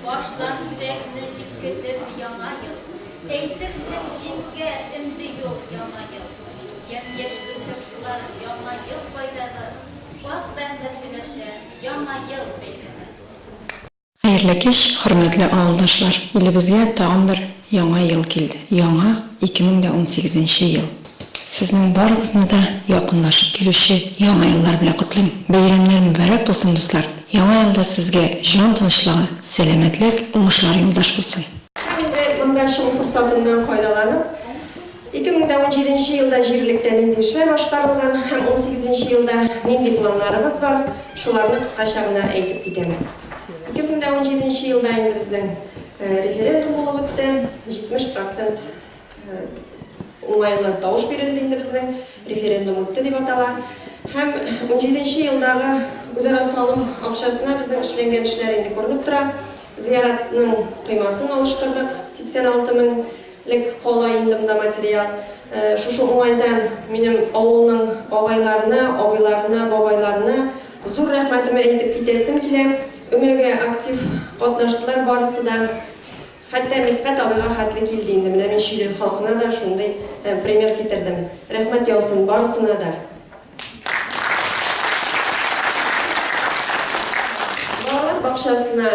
Baştan yüreğine yıkıdır yana yıl. Eğitirsin şinge indi yol yana yıl. Yemyeşil şırşılar yana yıl bayrağı. Bak bende güneşe yana yıl beyleme. Hayırlı kеш, hürmetli ağıldaşlar. Ilibizge tağın bir yana yıl keldi. Yana 2018 yıl. Sizning barıгызны da yakınlaşıp kelişi yana yıllar bilen kutlayın. Beyramlar mübarek olsun dostlar. Yana yılda sizge jan tinchlığı, selametlik, uğuşlar yoldaş olsun. Mında şu fırsatından faydalanıp 2017 yılda jirilikten indişler başkarılgan hem 18 yılda nindi planlarımız var. Şularını kıskaçarına aytip gidelim. 2017 yılda indi bizden referendum olup bitti. 70% umaylı dağış verildi indi bizden referendum öttü dep atalar. Hem 17 yıldağı özara salım akşasına bizden işlengen işler indi korunup tura. Ziyaretinin kıymasını oluşturduk. 86 minlik kola indimde material. Şu umaydan benim oğulunun oğaylarına, babaylarına zor rahmetimi aytip gidesim kile. Ömege aktif katnaştılar barısı da. Hatta Miskat abiga hatlı keldi indi. Men Şirin halkına da şunday premier getirdim. Rahmet yağsın barısına da. Balalar bakşasına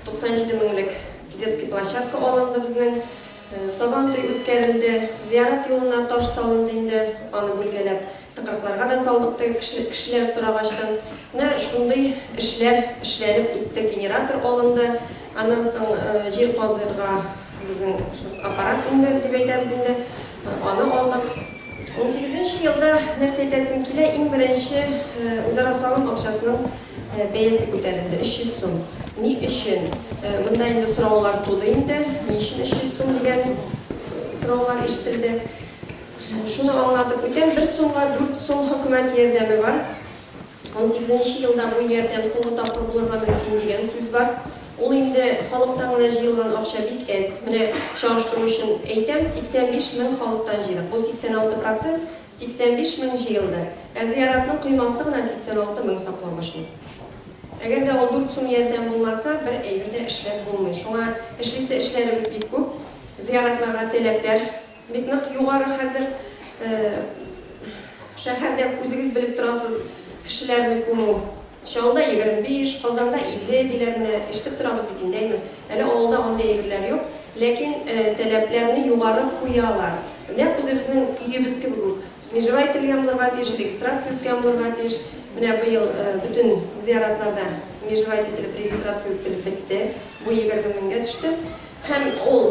97 minlik детский площадка alındı bizden. Saban toy ötkerildi. Ziyaret yoluna taş salındı indi. Anı bölgelep tıkırıklarga da saldık kişiler sorağaçtan. Şunday işlenip ittik generator alındı. Andan soň yer qazırga bizning aparat indi dep aytamiz endi. Onu aldık. 18 yılda nerse aytasim kile eng birinchi o'zaro salom akşasının beyesi ko'tarildi. 300 so'm. Ni üçün bunday endi so'rovlar tuğdu endi. Ni üçün 300 so'm degan so'rovlar eshitildi. Şunu anlatib o'tayım. 1 so'mga 4 so'm hukumat yordami var. 18 yılda bu yordam so'nggi topqir bo'lirga mumkin degan so'z var. Ol endi xalqdan jyılgan akşa bik ez. Mine çağıştırуу üçün aytam 85 ming xalqdan jyyldik. Bu 86%, 85 ming jyyldy. Ziyaretning qiymasi buna 86 ming saqlanmıştı. Eğer de 14 so'm yordam bo'lmasa, bir ayda ishlab bo'lmaydi. Şuna ishlisa ishlarimiz bit ko'p. Ziyaretlarga talablar bitniq yuqori hozir shaharda o'zingiz bilib turasiz. Kişilerni ko'mu Şalda 25, Qozonda 50 dilerini eshitib turamiz bitindeymi? Hali olda onda yerler yok. Lekin talablarni yuqori qo'yalar. Ne bizning uyimizga bu межевой etilgan bo'lgan tish, registratsiya o'tgan bo'lgan tish. Mana bu yil bütün ziyoratlarda межевой etilib registratsiya o'tilib bitdi. Bu 20 mingga tushdi. Hem ol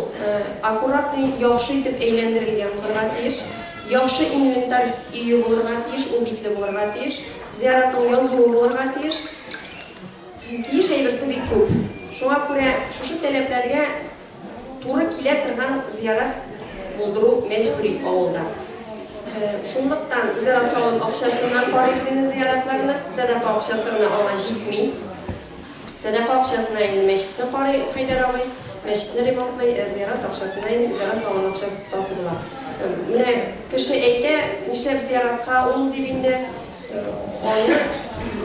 akkuratni yaxshi etib aylantirilgan bo'lgan tish, yaxshi inventar uyi bo'lgan tish, u bitli bo'lgan tish. Ziyaratning yozuvi bo'lgan tish. Tish aybirsi bit ko'p. Shunga ko'ra shu talablarga to'g'ri kela turgan ziyorat bo'ldiruv majburiy ovulda. Shundan o'zaro salom akşasından farizini ziyoratlarni sadaqa akşasini olma jitmay. Sadaqa akşasini endi masjidni qori Haydaroviy, masjidni remontlay, ziyorat akşasini endi o'zaro salom akşasi topiladi. Mana kishi ayta, nishlab ziyoratga ul debinde onu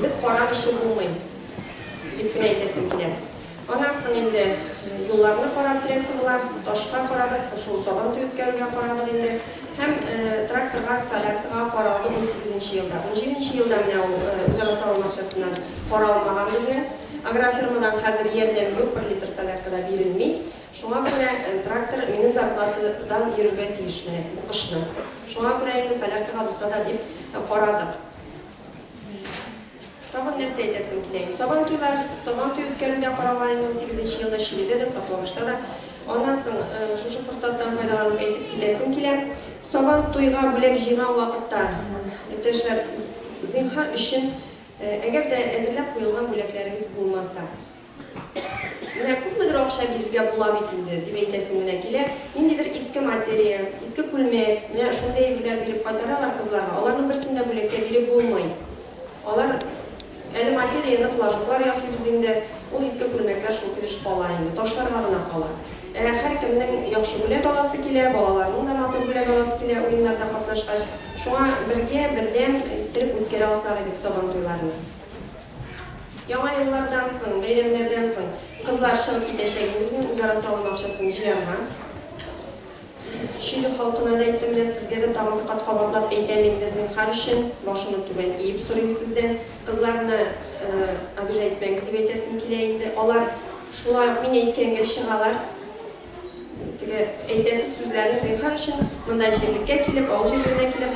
biz qaram ishi bo'lmaydi. Deb aytasim keladi. Ondan so'ng endi yo'llarni qarab turasizlar, toshqa qaradik, shu Saban o'tkazilgan qaradik endi. Hem traktorga, salakga qaradik 18 yılda. 17 yılda mana o'zaro salom akşasından qaralmagan bizni. Agrofirmadan hozir yordam yo'q, 1 litr salakda berilmaydi. Şuna ko'ra traktor mening zarplatadan yurga tegishli qishni. Şuna ko'ra endi salakga bo'lsa da deb qaradik. Saban nerse aytasim keladi. Saban to'y o'tkazilgan qaralgan 18 yılda Şili'de de Saqlamış'ta da. Ondan soň şu fırsatdan foydalanıp aytib ketesim keladi. Saban to'yga bo'lak jiygan vaqtda iптешләр zinhar üçün eğer de әзерләп qo'yilgan bo'laklaringiz bo'lmasa, mana ko'pdir акча beribga bo'la bitindi deb aytasim mena keladi. Nindidir eski materiya, eski kulmak, mana shunday birlar berib qaytaralar qizlarga. Ularning birisini bo'lakka berib bo'lmaydi. Ular eli materiyani flajlar yasay bizingde, ol eski kulmaklar shu kirish qola endi, toshlarga gina qola. Her kimning yaxshi bo'lak olasi keladi, bolalarning da motor bo'lak olasi keladi, o'yinlarda qatnashqach, shunga birga birdam tirib o'tkara olsar edik Saban to'ylarini. Яңа еллардан соң, бәйрәмнәрдән соң кызлар чыгып китәчәк, үзара салым акчасын җыярган. Шиле халкына да әйттем, сезгә дә тагын кат кабатлап әйтәм инде, зинһар өчен башымны түбән иеп сорыйм сездән. Кызларны обижать итмәгез дип әйтәсем килә инде. Алар шулай мин әйткәнгә чыгалар. Теге әйтәсе сүзләрне зинһар өчен монда җирлеккә килеп, авыл җиренә килеп,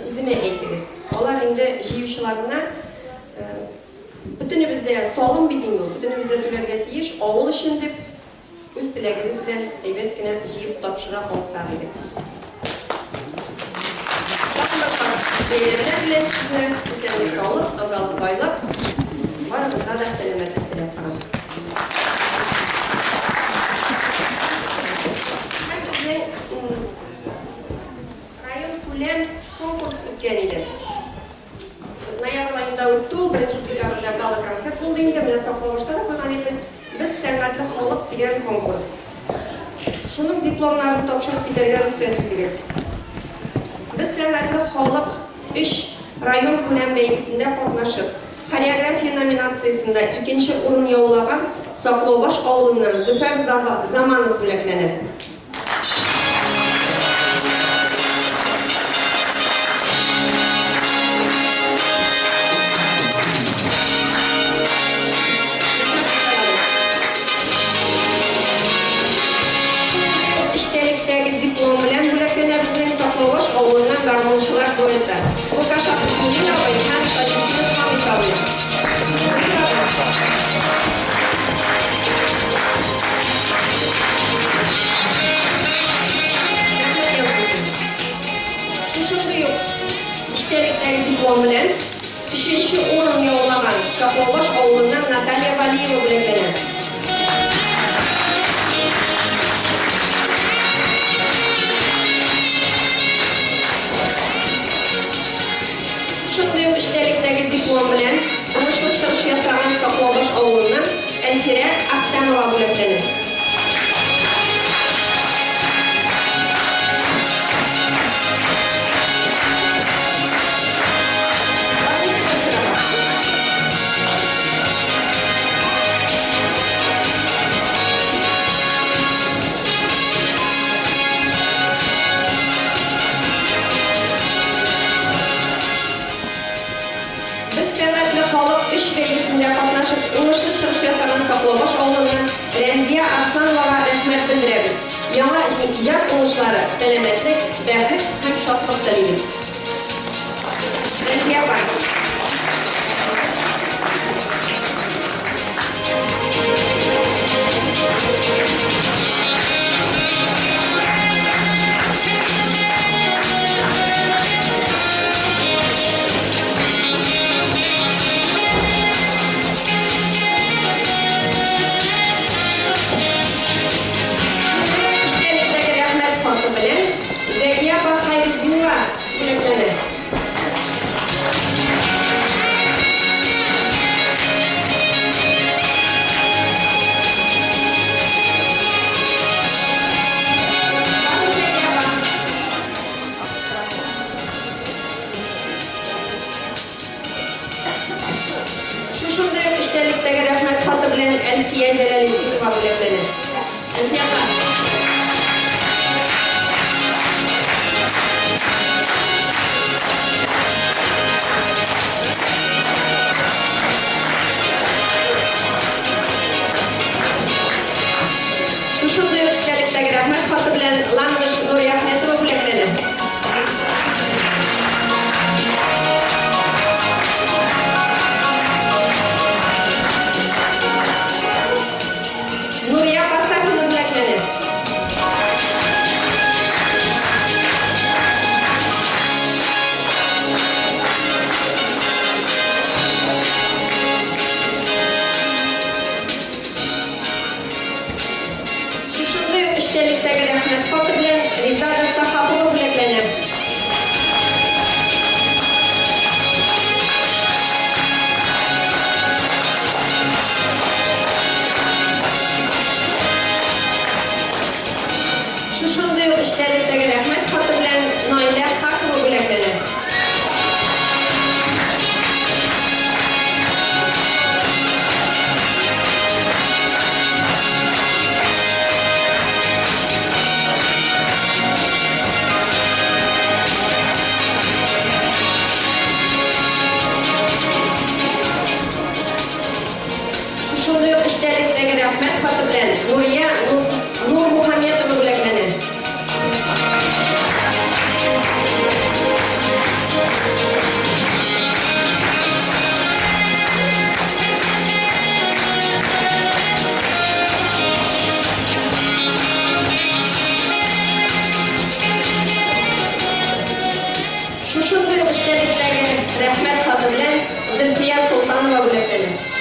үземә әйтегез. Алар инде җыючыларына бөтенебездә салым бит инде, бөтенебездә түләргә тиеш, авыл өчен дип үз теләгегез белән әйбәт кенә җыеп тапшыра алсак иде. Бәйрәмнәр белән сезне исәнлек саулык, тазалык, байлык, барыгызга да сәламәтлек теләп калам. Район күләм конкурс үткән иде. Ноябрь ayında үтте, 1 декабрьдә гала концерт булды инде, менә Саклавышта да куйган иде. Biz сәнгатьле халык дигән конкурс. Шуның дипломнарын тапшырып китәргә рөхсәт итегез. Без сәнгатьле халык 3 район күләм бәйгесендә катнашып, хореография номинациясендә 2нче урын яулаган Саклаубаш авылыннан Зөфәр Заманов бүләкләнә. Диплом белән бүләкләнә безнең Саклаубаш авылыннан гармончылар дуэты. Лукаша Кузьминова һәм Садиқова Хамисовна. Шушындый ук иштәлектәге диплом белән 3нче урын яулаган Саклаубаш авылыннан Наталья Валиева бүләкләнә. Шундый ук иштәлектәге диплом белән уңышлы чыгыш ясаган Саклаубаш авылыннан Әлфирә Ахтанова бүләкләнә. Халык 3 бәйгесендә катнашып, уңышлы чыгыш ясаган Саклаубаш авылыннан Рәмзия Арслановага рәхмәт белдерәбез. Яңа иҗат уңышлары, сәламәтлек, бәхет һәм шатлык телибез. Рәмзия апа. Шушындый иштәлектәге рәхмәт хаты белән Әлфия Җәләлетдинова бүләкләнә. Әлфия апа. Шушындый иштәлектәге рәхмәт хаты белән Ландыш Нурия Ахметова бүләкләнә. Нурия Басакова бүләкләнә. Шушындый иштәлектәге рәхмәт хаты белән Ризада Сахапова бүләкләнә. Шушындый иштәлектәге рәхмәт хаты белән Наилә Хакова бүләкләнә. рәхмәт хаты белән Нурия Нур Мухаммедова бүләкләнә. Шушындый эштәлекләргә рәхмәт хаты белән Зөлфия Солтанова бүләкләнә.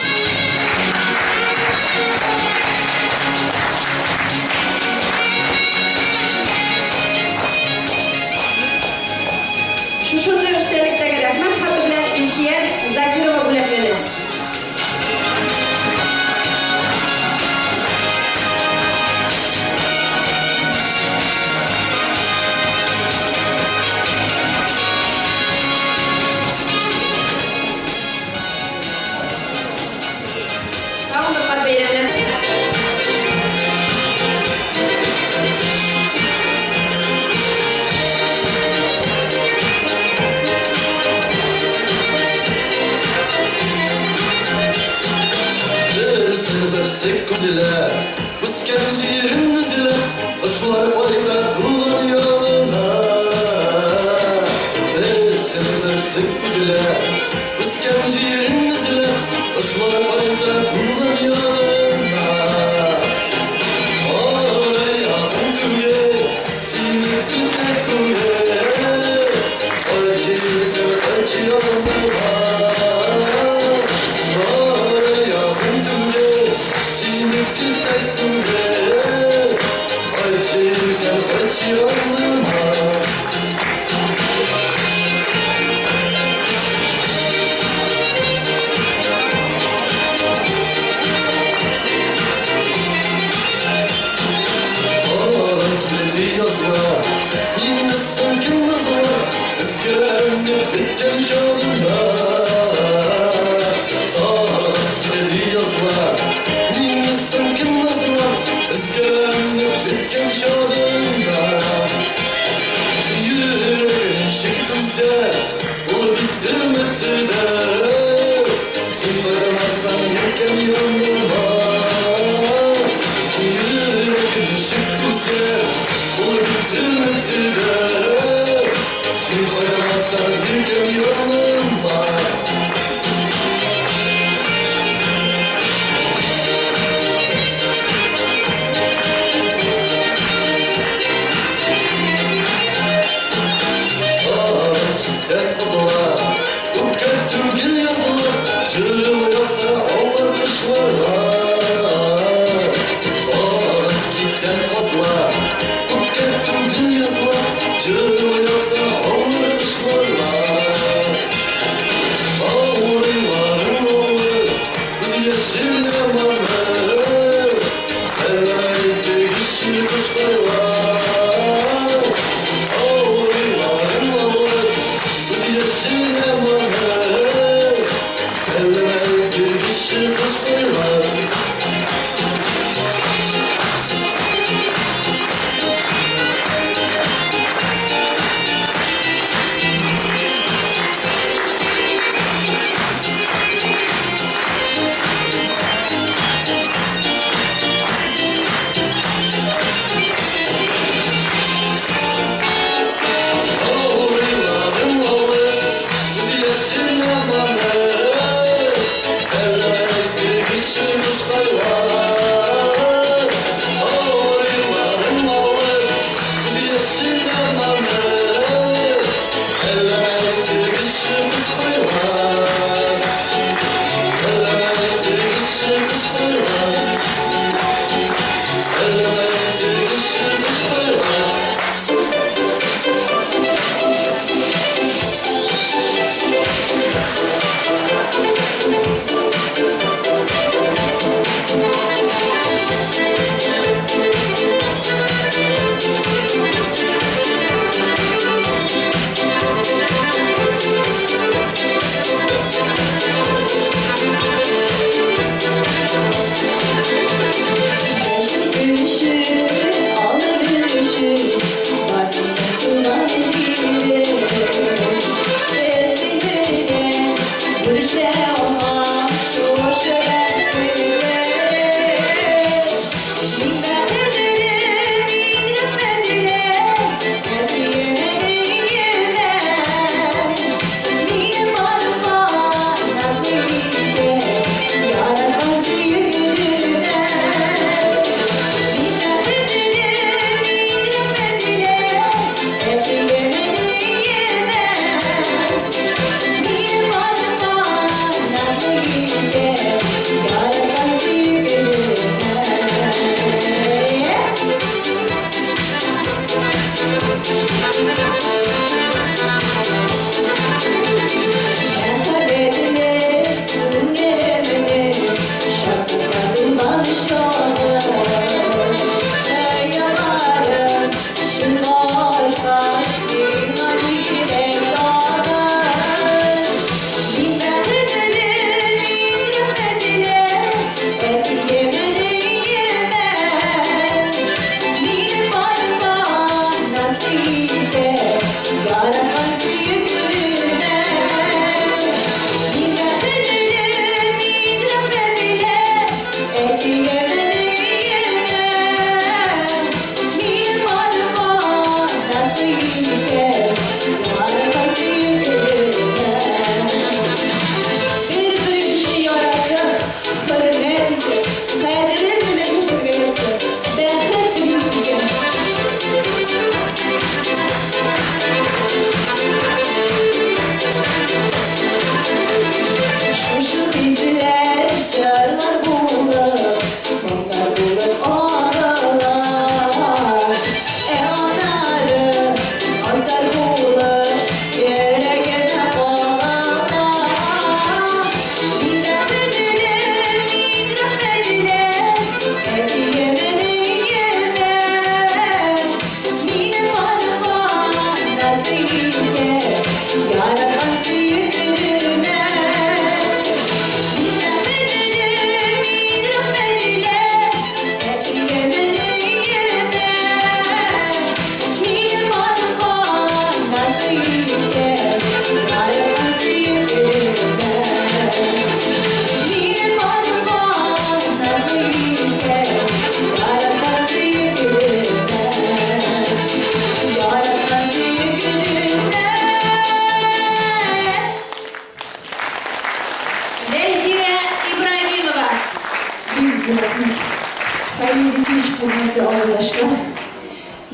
hürmetli arkadaşlar.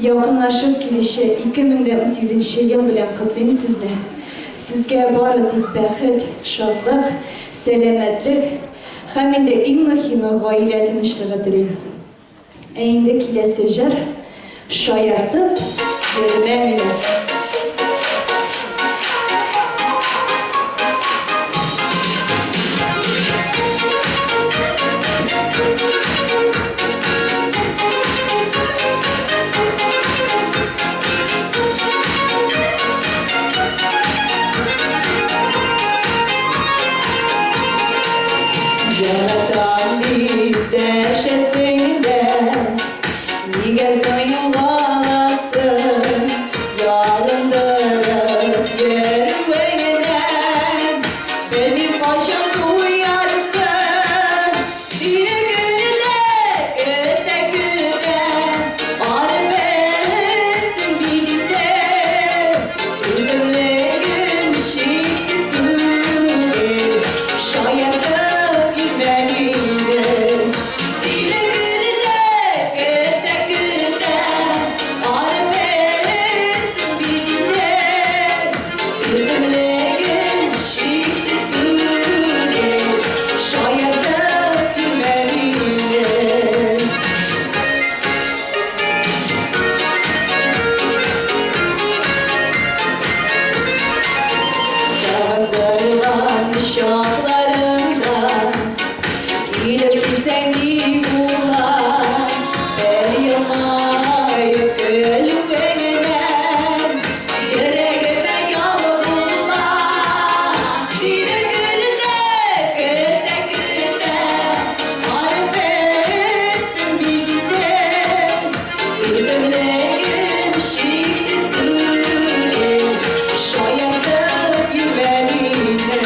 Yakınlaşıp gelişi 2018 yıl bilen kutlayayım sizde. Sizge barıdık bəxit, şadlıq, selametlik, hem de en mühimi gaile tinçliği dileyim. Eğinde kilesi jır, şayartıp, vermemine. Yaratan bir dehşetinden niye sayılalasın yalındırıp yürüveyden benim paşam duyarsın seni gününe öte güne arım ettim birlikte üzümlerim şiksiz gülür şayet şahlarından gelir seni bulan her yamayıp ölüverinden yüreğime yalı bulan seni gününe güne güne arif ettim bildim üzümlerim şiksiz gülüm şayardım yüreğime.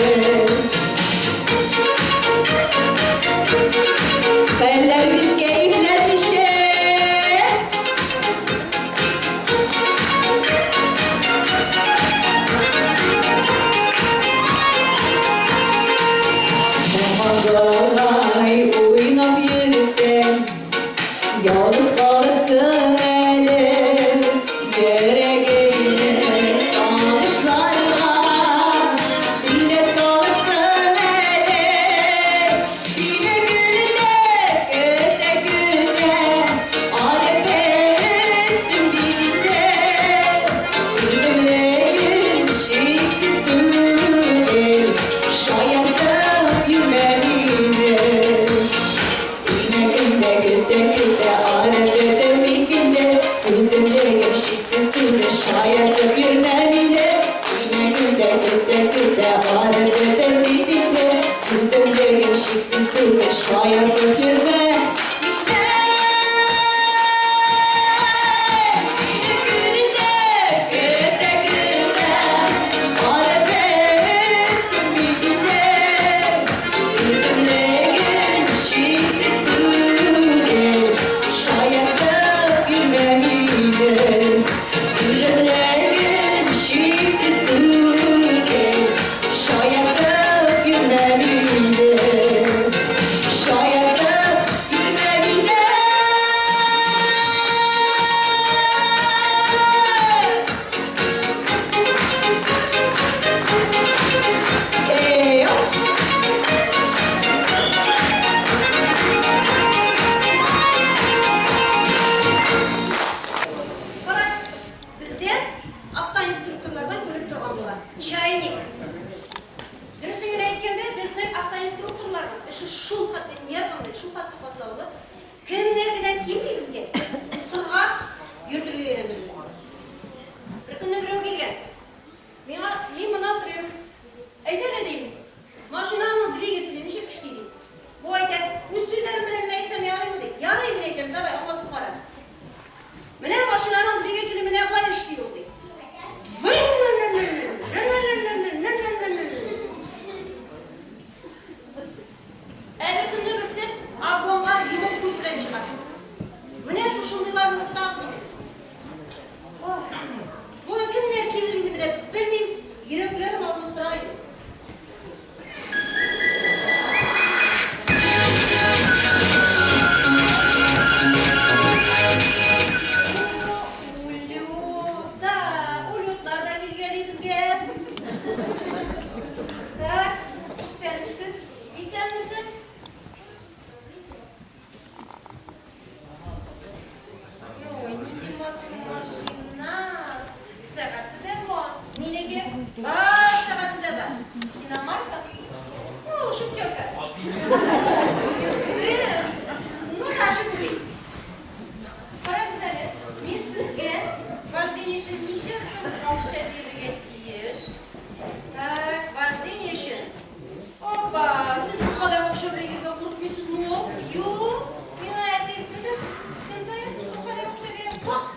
Ellerimiz keyifler işe Muhabbay oynap yürüsen yalnız kalırsın elim yüreğine sanışlarla sindet kalırsın elim yine gününe güne güne arif ettim birlikte üzümlerim şiksiz gülür şayardım yüreğime sine günde güde güde arif ettim bir günde üzümlerim şiksiz gülür şayardım yüreğime sine günde güde güde arif ettim bir günde üzümlerim şiksiz gülür şayardım yüreğime. Şayet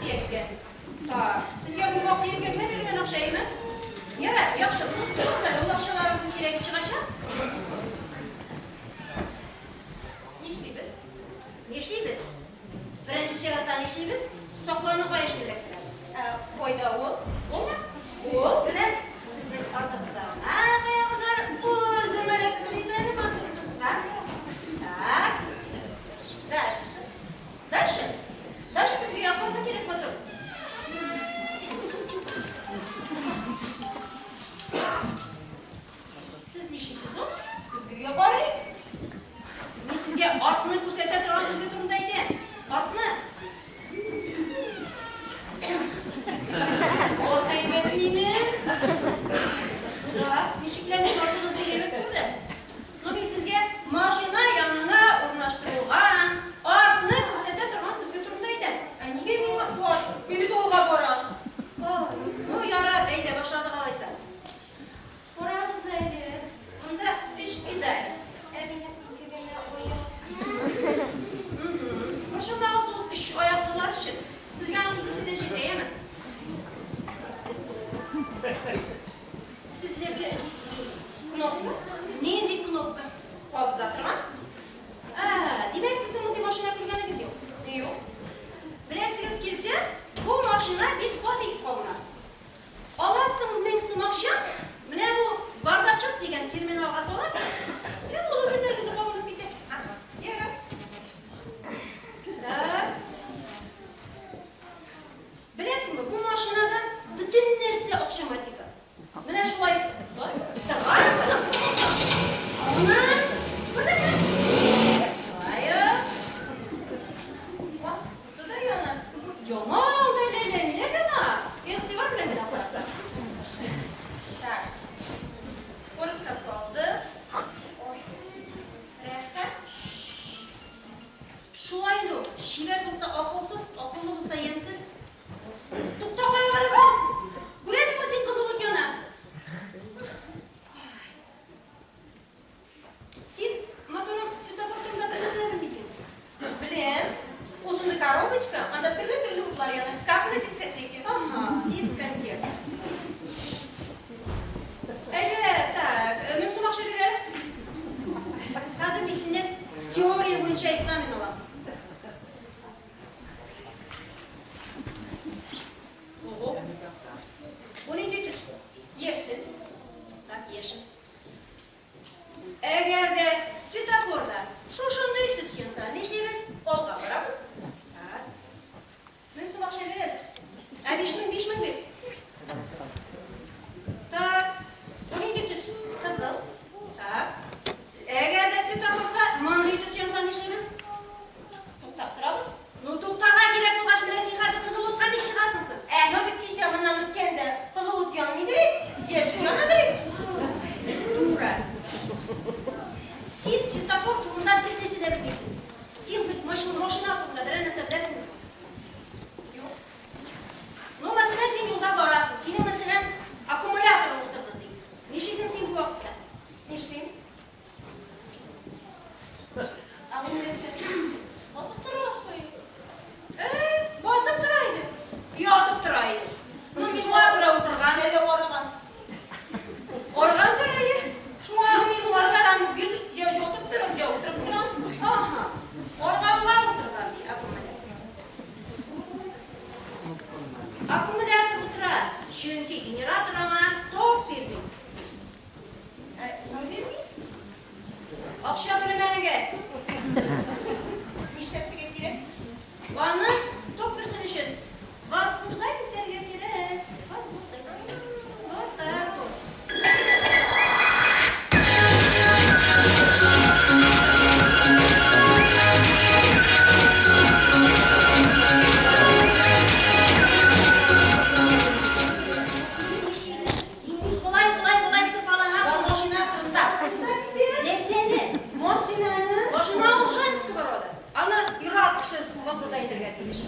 kechga. Так, sizga bu vaqt erkakma turgan o'xshaymi? Yara, yaxshi, chiqinglar, u o'xshalaringizni kerak chiqashab. Nishlaymiz? Nishlaymiz? Birinchi sharatdan nishlaymiz? Soqlarni qo'yishni kerak. Qo'yda bo'lma? O bilan sizning ortingizda. Men o'zim elektriklarni maqsadimman. Так. Дальше. Дальше bizga yoqimli kerak bo'ldi. Siz nishisiz o? Bizga yo'qoring. Men sizga ortni ko'rsata turgan bizga turib aytay. Ortni. Ortaymen meni. Ha, mishiklarni ortingizga yeb turdi. Men sizga mashina yonina o'rnashtirilgan ortni ko'rsata turgan bizga turib aytay. Nega men bor? Meni to'lg'a boram. No yarar, deydi, boshladi qolaysan. Boramiz deydi. Unda 3 pedal. Meni kelganda o'yin. O'sha mavzu 3 oyoqlar ishim. Sizga ikisini jiddiyaman. Siz nersa izlaysiz? Knopka? Neydi knopka? Qabza turgan? Demak sizda bunday mashina ko'rganingiz yo'q. Yo'q. Bilasizga kelsa, bu mashina bitqolik qolgan. Olasin ming so'm aksham, mana bu bardachok degan terminalga solasiz. Hem u o'zingizga qo'yib bitadi. Yara. Bilasizmi, bu mashinada butun narsa oqshamatika. Mana shulay bor. Taqarsin. Ana, burada mı? Hayır. Bak, burada yana. Yana, ne yana? İhtibar bilen bir aparatlar. Так. Скорость касалды. Ой. Рәхәт. Шулай ду. Шибәр булса акылсыз, акыллы булса ямсыз. Тукта кая барасың? Күрәсеңме син кызыл яна? Син моторын светофорында берсә белмисең. Беләм. Ушында коробочка, анда төрле утлар яна. Как на дискотеке. Ага, дискотека. Так, мен сумак шәкерәр. Хәзер мин синнән теория буенча экзамен алам. Ого. Bu ne diyorsun? Yeşil. Tak yeşil. Eğer de svetoforda şoşunda tutuyorsa ne işleyiniz? Olga varabız. Tak. Ben sumak şey verelim. 5.000 ver. Так. Bu ne diyorsun? Kızıl. Tak. Eğer de svetoforda manlı tutuyorsa ne işleyiniz? Tuktak durabız. No tuktağa gerek bu baş bilesi hazır kızıl otkan dik çıkarsın sen. No bitkiş yanından ötkende kızıl ot yanını direk. Yeşil yanı direk. Dura. Sen svetofor turundan bir nesi de bilirsin. Sen maşına hakkında bir nesi bilirsin. Yok. No mesela sen yolda varasın. Senin mesela akümülatörün oturdu değil. Neşesin sen bu vakitte? Neşliyim? Akümülatör. Basıp duruyor işte. Basıp duraydı. Yatıp duraydı. Şuna göre oturgan. Öyle organ. Organ duraydı. Şuna göre organ bugün ya yatıp duram, ya oturup duram. Aha. Organla oturgan diye akümülatör. Akümülatör oturar. Çünkü generatoruna top verdim. Ne verdim? Akşam öğlemeye İşte bir gerek. Bana top versin için. Vazbuğdaydı terge gerek. Vazbuğdaydı. Orada. Kolay sıfalanasın boşuna fırında. Nefseni. Boşuna olşan skоворода. Она и рад кіші возбудайды регативиш.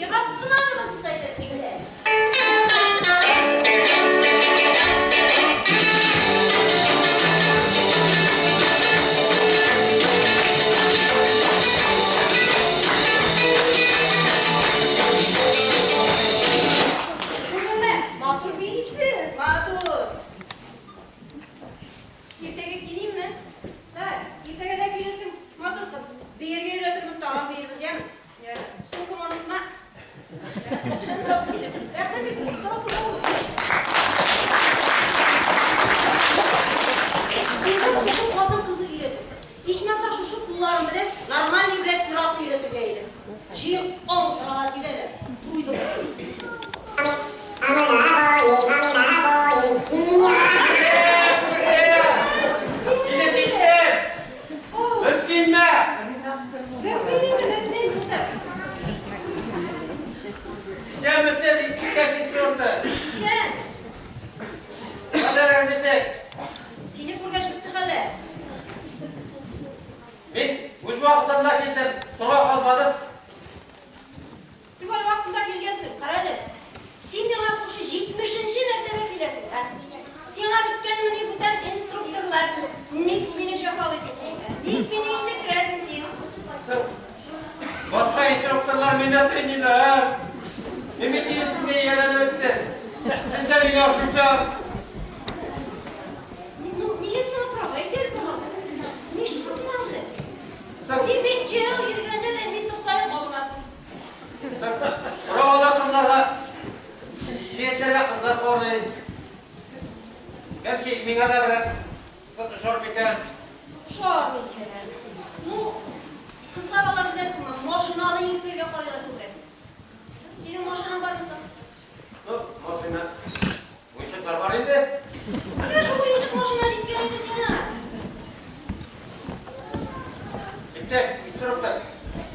И рад қынаны возбудайды регативиш. Kadın kızı üretim. İçmezsek şu kullarım bile normal ibret yuraklı üretimdeydi. Şiir 10 paralar giderler. Duydum. Yine gitti. Öpkinme. Sen misiniz? İki kaş istiyordu. Sen, Hadi öğrenecek. seni kurgaş bitti hele. Ben bu vakitimde gittim. Sonra kalmadım. Bir var vaktinde gelgensin, karali. Sen yana şu 70. mektebe gidesin. Sana bitken mi bu tane instruktörler, nik beni japalısın sen. Nik beni indirkresin sen. Başka instruktörler minnet edinler. Ne bileyim size yeğlenim etti. Siz de beni aşırısın. Niye sana prova ederim o zaman? Ne işin sen aldı? Sen Sen bir cihaz yürüyünde de bir dostlarım olasın. Buralarda kızlarla Yiğitlerle kızlar korlayın. Belki bana da bir kız şor biten. Şor bir kere. Bu kızlar alabilirsin lan. Maşinalı yükleri yaparlar kuvvet. Senin maşinan var mı sen? Maşina. Bu ışıklar var idi. Ne şu yiyecek maşina ciddiyendi sana? Bitti, instruktör.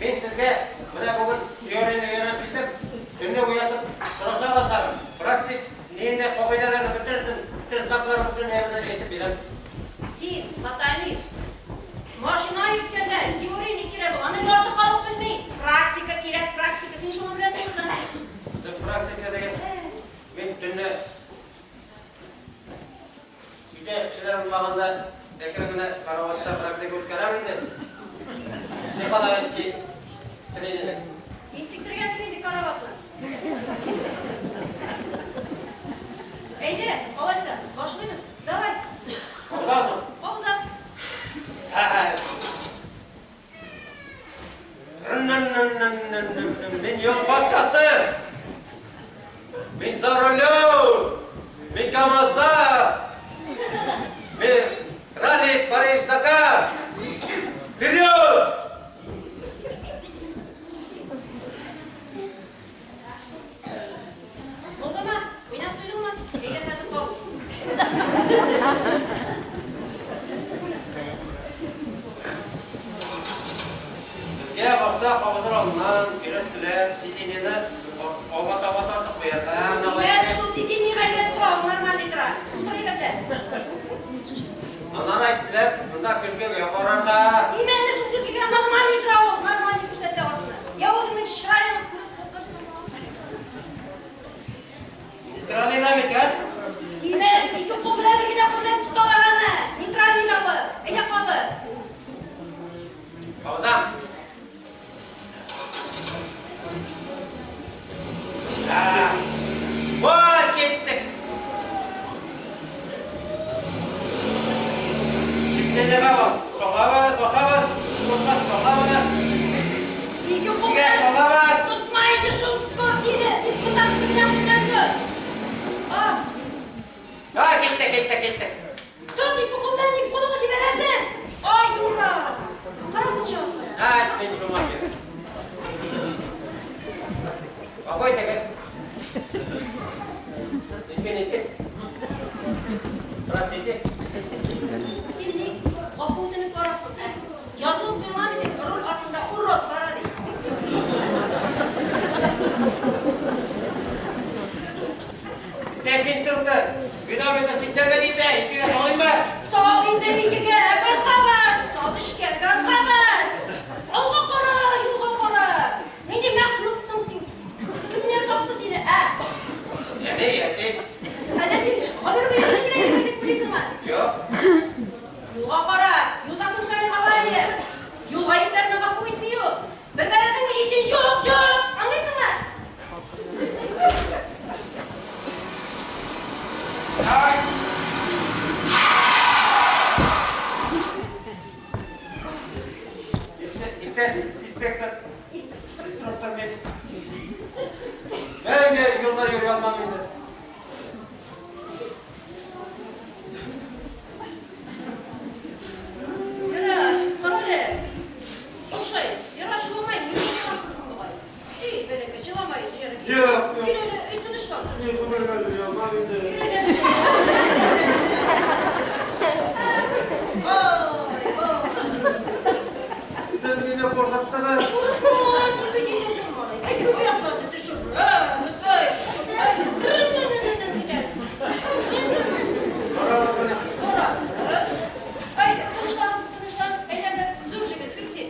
Ben sizge bugün teoriyini öğretmiştim. Dünle uyatıp sırasa basarım. Praktik neyinde kokidalarını bütün sınavların bütün evine geçip bilen. Sen, Natali, maşina yüklerde teorinin kiredi. Ana gördü kalıp bilmeyi. Praktika kirek, praktika. Sen şunu bilesin sen. Siz praktikte de geçin. Ben dünle yüce kişilerin bağında ekranına karavatta praktik uçkaramaydı. Ne kadar eski treniyle. Gittiktirgesiydi karavatla. Eyde, kolaysa, başlıyoruz. Davay. Güzel mi? Obzak. Ben yol başkası. Ben Zarolyo. Ben Kamazda. Ben Rally Paris Dakar. Period. Oldu mu? Oyna söylüyor mu? Eyde hazır kol. Bizge başta havuzlar alınan ürettiler, sitinini obat-obat koyarlar. Ben şu sitini kaybet duralım, normalde duralım. Oturayım bekle. Onlar ayttilar, bunda küzgü yapararlar. Demeni şu kızıga normalde duralım, normalde kürsette ortada. Ya o'zimning shirayini kurup ko'rsin. Tralina mikan? Yine iki qo'l bilan birgina qo'llab tutaveradi. Neytralinavi. Ega qolmiz. Havuzam. Voy ketdik. Sipnelega bas. Solavaz, bosavaz. So'lmas, solavaz. İki qo'l Nega bilan solavaz? tutmaydi shu skor deydi. Bundan bilan bilan. Ah, Ha, ketdik. tut iki qo'l bilan iki qo'lga jiberasan. Ay durra. Qara qo'shib. Ha, men şunu yapayım. Apoy tegas. İsminiti. Rasiti. Seni g'afutini ko'rasan. Yozilib qo'ymading, rul ortida urib boradi. Test instruktör. Günometre 80'e gitti. İkiye salayım mı? Soğuyunda ikiga gaz havas, solishga gaz havas. Olga qara, yo'lga qara. Meni maxluqsan sen. Kimlar topdi Ben de yollar yürü almam indi. Yara, karale. Слушай, yara çılamayın. Yürü yapmışsın bu ay. İyi, böyle çılamayın. Yürü. Yok, yok. Yürü, ötünü şu an. Ne bu böyle ya? Mami de. Yürü gelsin. Oy, oy. Sen yine korkattın ha. Korkma, sen de geliyorsun bana. Hadi bu ayaklarını düşür. Ha, Mustafa. Hadi. Gider. Ara bana. Ora. Haydi, tırışlan. Haydi, dur şekilde, bitti.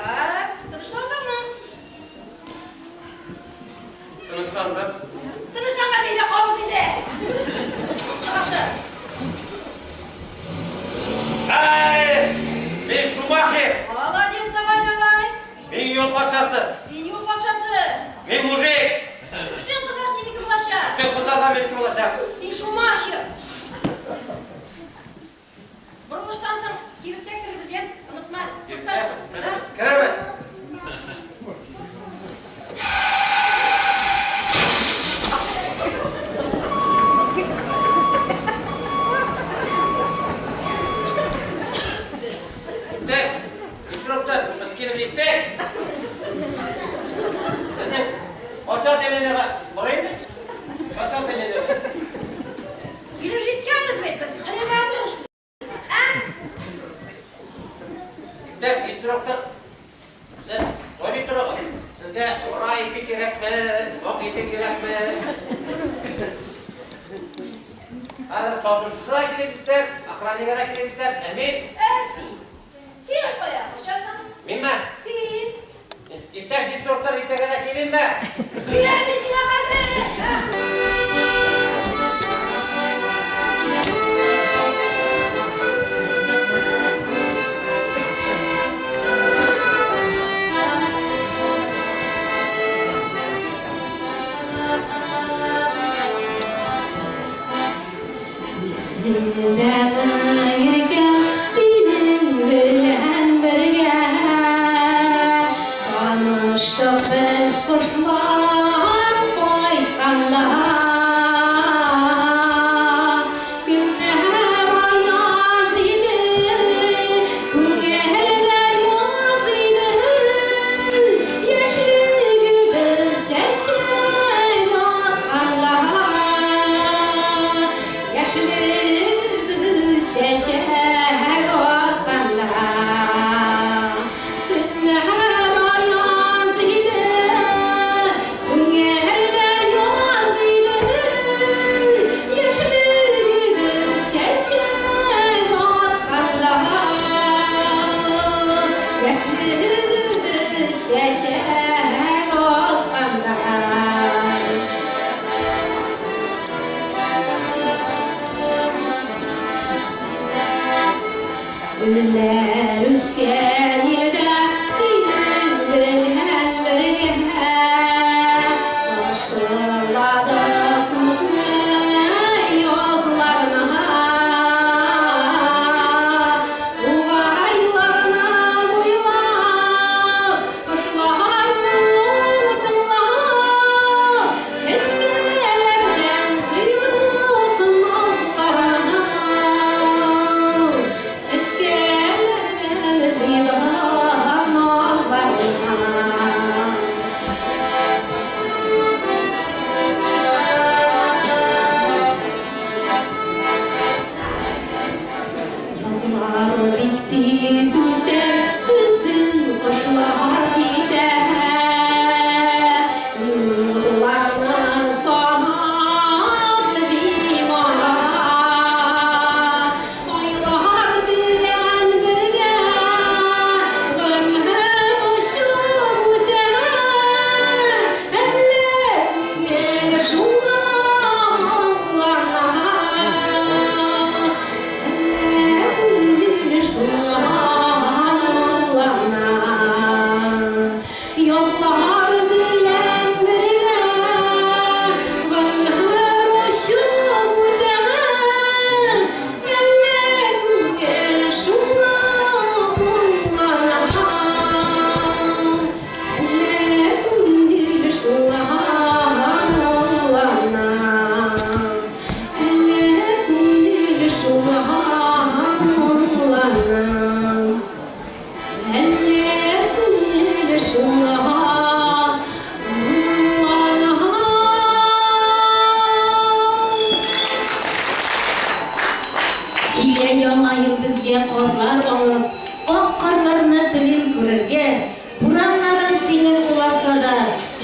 Tak, tırışlandın mı? Kılıçlandım. Tırışlanma şeyde, kabız indi. Burası. Hey! Ben Schumacher. Valla diyorsun davay. Ben yol paşası. Sen yol bakçası. Ben mujik. Bütün kızlar seni kıvlaşa. Bütün kızlardan beni kıvılaşak. Sen Schumacher. Buruluştansın. Kibipte kırmızı yen. Unutma. Tutarsın. Ha? Kiremez. Des, instruktör, maskeni birlikte. Sizin asal denene var. Orayı mı? Asal denene. Gülüp gitkenmiz mi etmesi? Hani vermiş. Ha? Des, instruktör. Siz soyup durun. Sizge oraya ipi gerek mi? Ok ipi gerek mi? Hadi saldırısına girebilirler, akraniye da girebilirler. Emin. Sen. Sen bayağı uçarsan. Minme. Sen. İptes instruktör itekede gelin mi? Giremezsin akazı. Ha? Yeah.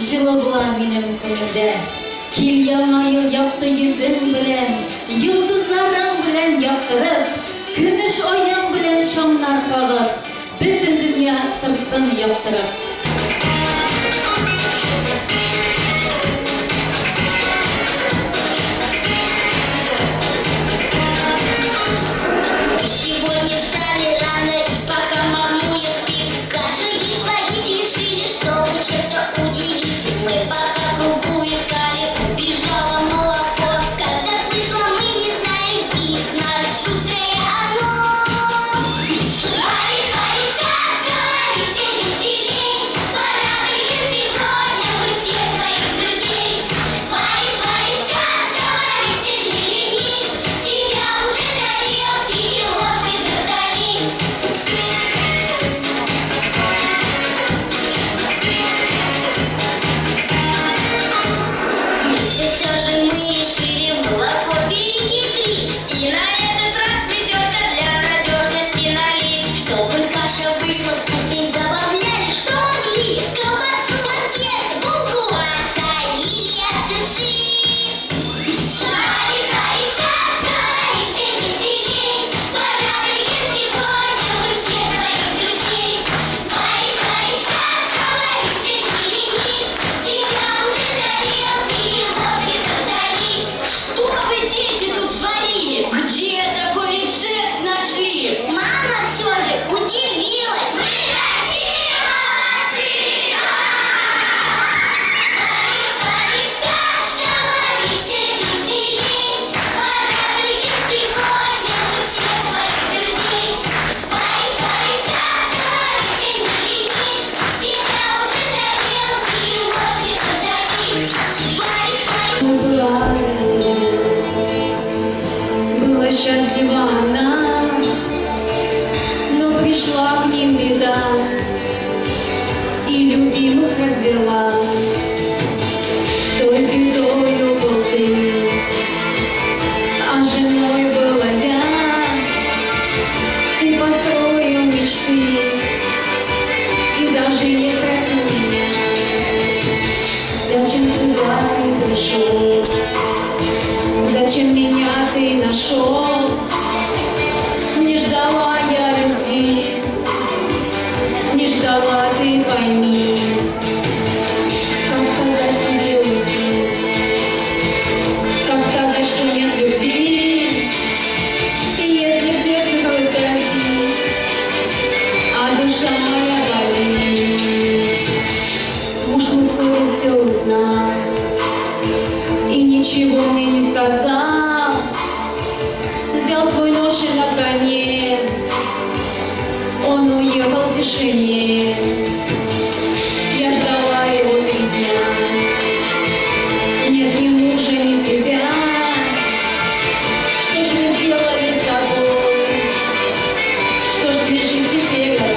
Жылы була минем күңелдә. Кил яңа ел якты йөзең белән, йолдызларың белән яктырып, көмеш аяң белән шаңнар кагып, бөтен дөнья тырсын яктырып. Мы сегодня встали рано, и пока мамуля спит, каши свои решили, чтобы чем-то удивить. Мы пока кругу искали, убежало молоко. Когда вышло, мы не знаем, и нас шустрое оно. Варись, варись, кашка, варись, всем веселей. Порадуем сегодня мы всех своих друзей. Варись, варись, кашка, варись, всем не ленись. Тебя уже тарелки и ложки заждались. Все же мы решили молоко перехитрить. И на этот раз ведерко для надежности налить. Чтобы каша вышла вкусней, добавляли, что могли. Колбасу, конфеты, булку, посолили от души. Варись, варись, кашка, варись, всем веселей. Порадуем сегодня мы всех своих друзей. Варись, варись, кашка, варись, всем не ленись. Тебя уже тарелки и ложки заждались. Что вы, дети, тут сварили? Где такой рецепт нашли? Мама все же удивилась. Мы такие молодцы! Варись, варись, кашка, варись, всем веселей. Порадуем сегодня мы всех своих друзей. Варись, варись, кашка, варись, всем не ленись. Тебя уже тарелки и ложки заждались. Варись, варись. Была счастлива она, но пришла к ним беда и любимых развела. Той бедою был ты, а женой была я. Ты построил мечты и даже не спросил меня, зачем сюда ты пришел. Зачем меня ты нашел? Не ждала я любви, не ждала, ты пойми. Как сказать тебе уйти? Как сказать, что нет любви? И если в сердце тоски, а душа моя болит, муж мой вскоре все узнал и ничего мне не сказал. Взял свой нож и на коне он уехал в тишине. Я ждала его 3 дня. Нет ни мужа, ни тебя. Что ж мы сделали с тобой? Что ж лежит теперь готов?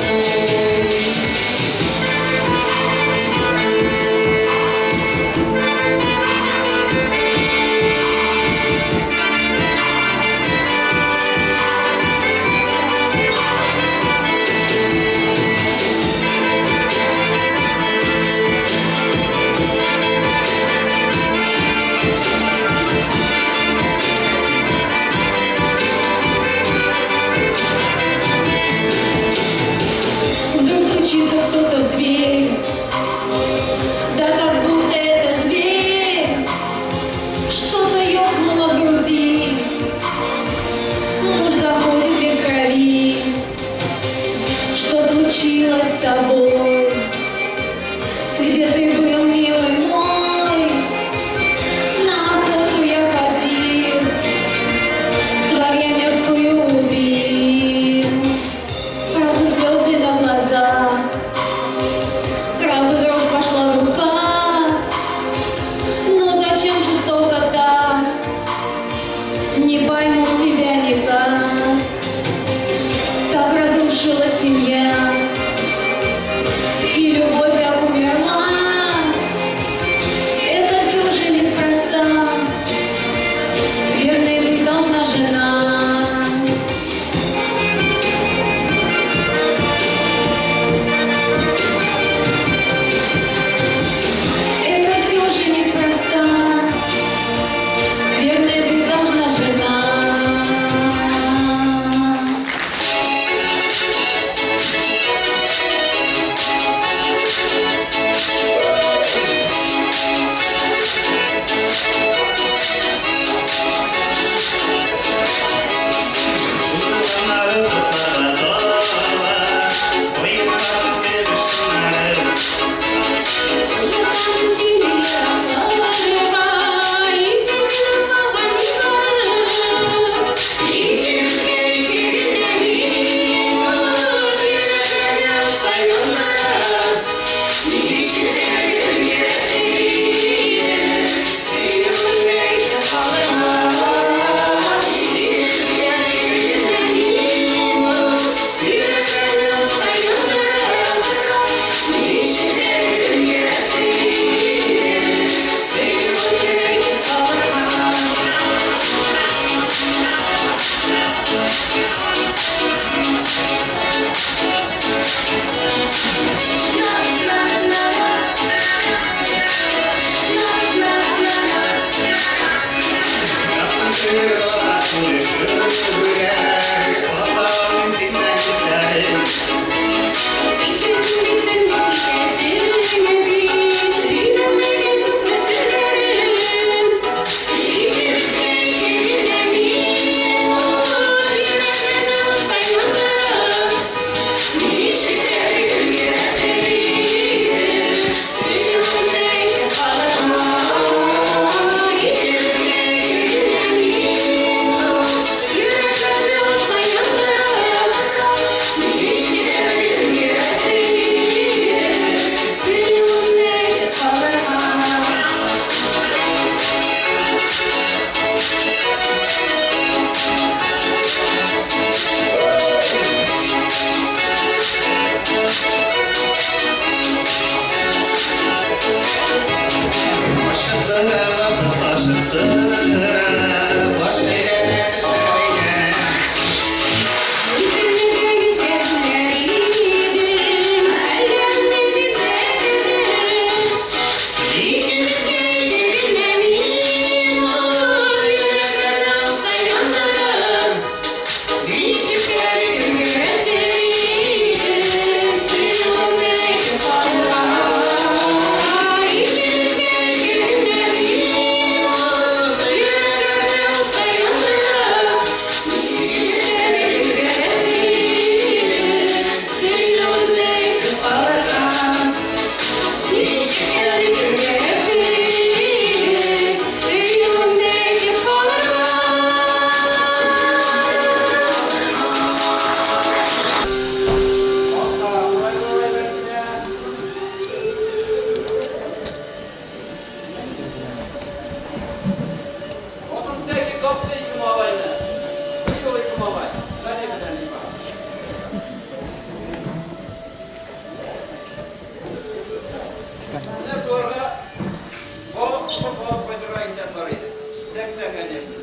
Çok koyduran insan var idi. Tekse kendisi.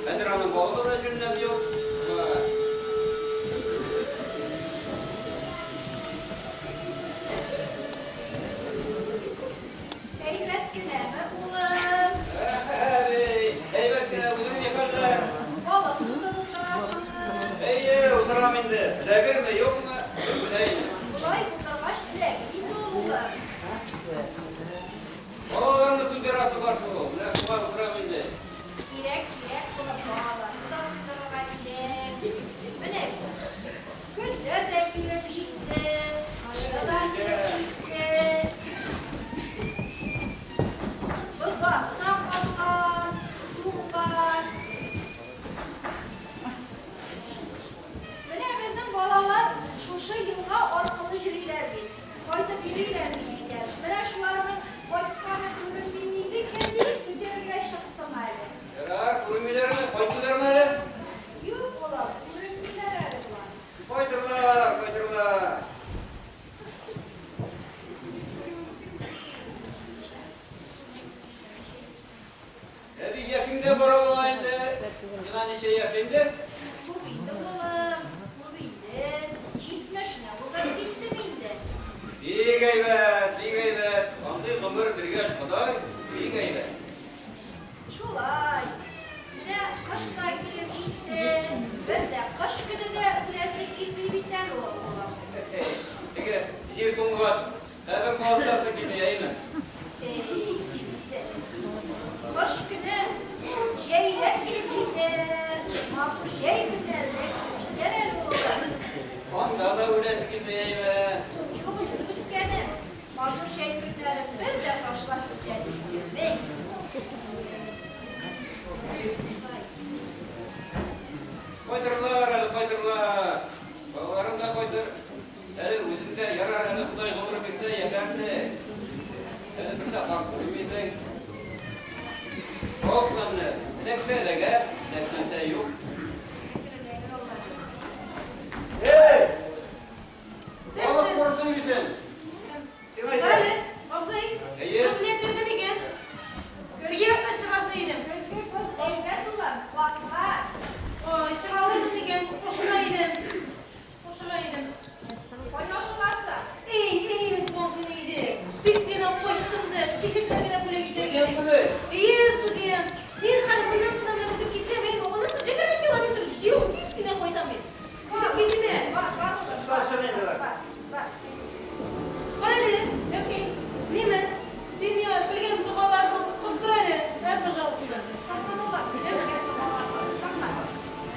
Edirhan'ın balığı da cümlem yok. Heybet gideme ulan. Eyvət günə uzun yıkarlar. Oğlum tutunun sırasını. Ey, oturam indi. Bilegir mi, yok mu? Bileyim. Ulan burada baş bilek. İndi oğullar. Oğlanın tüccarası var şu. Bilek var, oturam indi. Direk buna bağlar. Uzaklara gidelim. Böyle gözler de gülüp gitti. Aşağıdan gülüp gitti. Uzaktan bakan ruhlar. Böyle bizim balalar şuşa yılğa arkalı jürilerdi. Kayda birilerdi. Böyle şuların vakitlerine görünmeydi. Kendi müdürüyle şakıtamaydı. Yarar, kurmilerini koydular mı öyle? Yok ola, ürünler aradılar. Koydurlar, koydurlar. Hadi yaşında bora olaydı. Sınan işe yaşayındı. Bu bildi oğlum, bu bildi. Çitmeşine, bu da bitti miydi? Bir gayret, bir gayret. Andı kımır bir yaş kadar. Bir gayret. Şolay. Ne kaşlar girip gitti. Ben de kaş günü de burası gibi biter oğlum. Peki, şiir kumu var. Hemen muhafızası gibi yayını. Kimse. Kaş günü şeyler girip gitti. Ma bu şey günlerde gider el oğlum. Onda da öylesi gibi yayını. Çok üzgünüm. Ma bu şey günlerde ben de kaşlar gireceğiz. Koydurlar, hadi koydurlar. Babalarım da koydur. Hele özünde yarar, hele Kuday doğru bilse yeterse. Hele bir de bak, bilmeysen. Oklanlı, nekse de gel, nekse yok. Hey! Baba korktun güzel. Sinay gel. Hadi, abzayı. İyi. Nasıl yaptırdım igen? Bir yapta şırasıydım. O şıralardım igen, koşulaydım. Koşulaydım. İyi, pompunu gidi. Sistine koştum da, çeşitlerine böyle gider. Gel mi? İyi, studiyem. Bir hani bundan kadar gidip gitmeyin. O nasıl 20 kilometre yok, sistine koytamayın. Gidip gitmeyin. Sarşanıydı bak. Paralel, okey. Nime? Senior, bilgin dualar kontrolü. Ver pожалуйста. Şartman olabilir değil mi?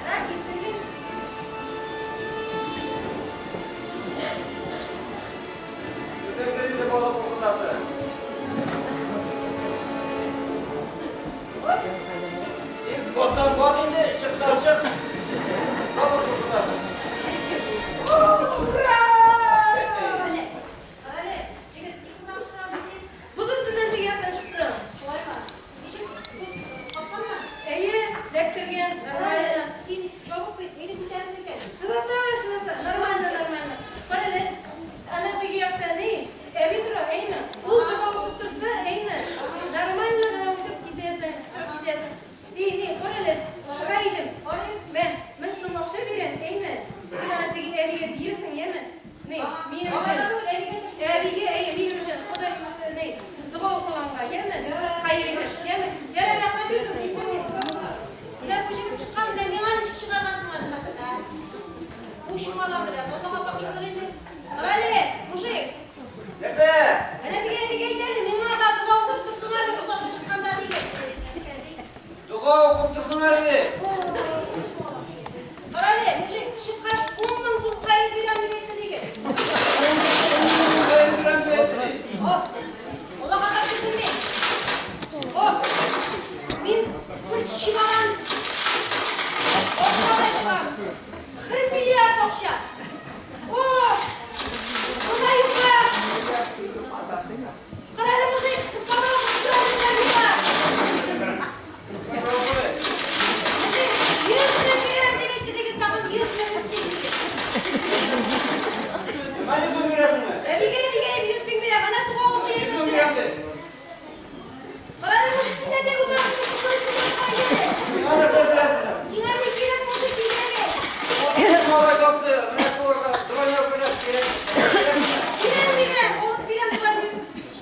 Merak etmeyin. Güzel gelince balık okudası. Sen 90 bot indi, çıksa çık. Balık okudası. Buz üstünden de yerden çıktım. İyi, lektirgen. Şılata. Normalde. Paralel. Ana bir yakta değil. Evi dura, iyi mi? Ul duva olup dursa, iyi mi? Normalde de uyduk gidesin, çok gidesin. İyi, paralel. Şuraydım. Ben sana akşam vereyim, iyi mi? Sen artık eviye birsin, iyi mi? Ne? Benim için. Eviye, iyi, benim için. O da ne? Dua okulanma, iyi mi? Hayır, iyi mi? Yere rahmet edin, iyi mi? Ulan bu şimdi çıkan bile, ne var çıkarmasın hadi mesela. Bu şumadan bile, ortama kapışmadan önce. Öyle, muşik. Nerede? Öyle bir gene bir gidelim, ne var da dua okup dursunlar mı? Bu saçma çıkan da değil. Dua okup dursunlar idi. Öyle, muşik, şıkkaş, ondan sonra kayıp bir an bir bekledi ki. Ben duran güvettini. Allah kadar çıkın değil. Min, bir şivan. O şivan. 1 milyar dokşa. Bu da yukarı. Kararı muşik, kararı muşik. Muşik, Nerede bu tarafta kutlasın ailede? Bana sen bilesin. Sinirli giren koşu dizeme. Bizim olay toptu. Burası orada. Duran yok burası. Bilen. O bilen var.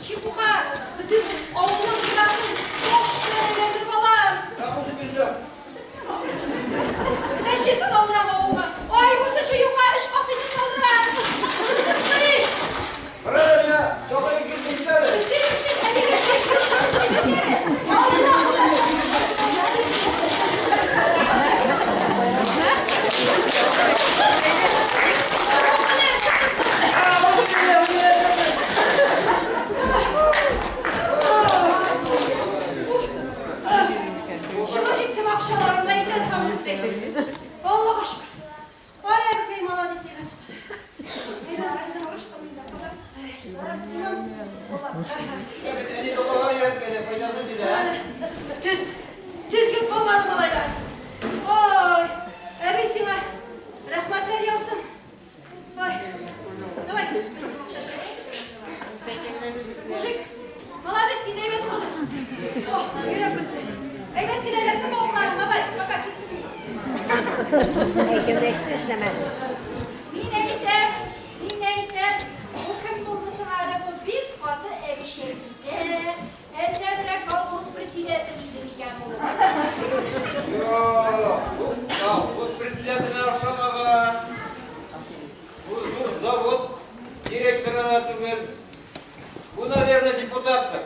Şipuka. Bütün oğlunu bırakın. Boş nerededir balam. Kapımızı bildim. Meşit saldıran oğluma. Ay burada şu yukarı iş katını saldıran. Hayır. Buraya ya. Çok iyi girmişler. Üstün. Hadi gel. Meşit. Şimdi gittim akşamlarımda isen sanmıştı eksiksin. Allah aşkına. Ay bakayım Allah dese evet. Neden uğraş Ya bir tane domalar yönetmeni. Faydasız bir de. Düzgün kalmadım olaylar. Oy. Ebesime. Rahmetler yalsın. Oy. Давай. Mujik. Молодец, сиди, evet oldu. Oh, yürü bitti. Evet, dilerlerse oğullarım. Давай, bakalım. Mineyde, bu kim bulmasın araba bir katı evi şeklinde. Hem de bırak kalbos presidenti bildirken olur. Ya, bu президентine akşamağa bu zavod direktörüne tügül. Bu, наверное, депутаттır.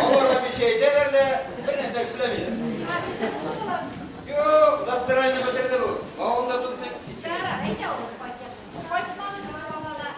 Onlara bir şey derler de bir neyse söylemeyin. Yok, настроение bitirdi bu. Ağında tutsun. Çara, neyse olur. Fatma'nın arabalarla.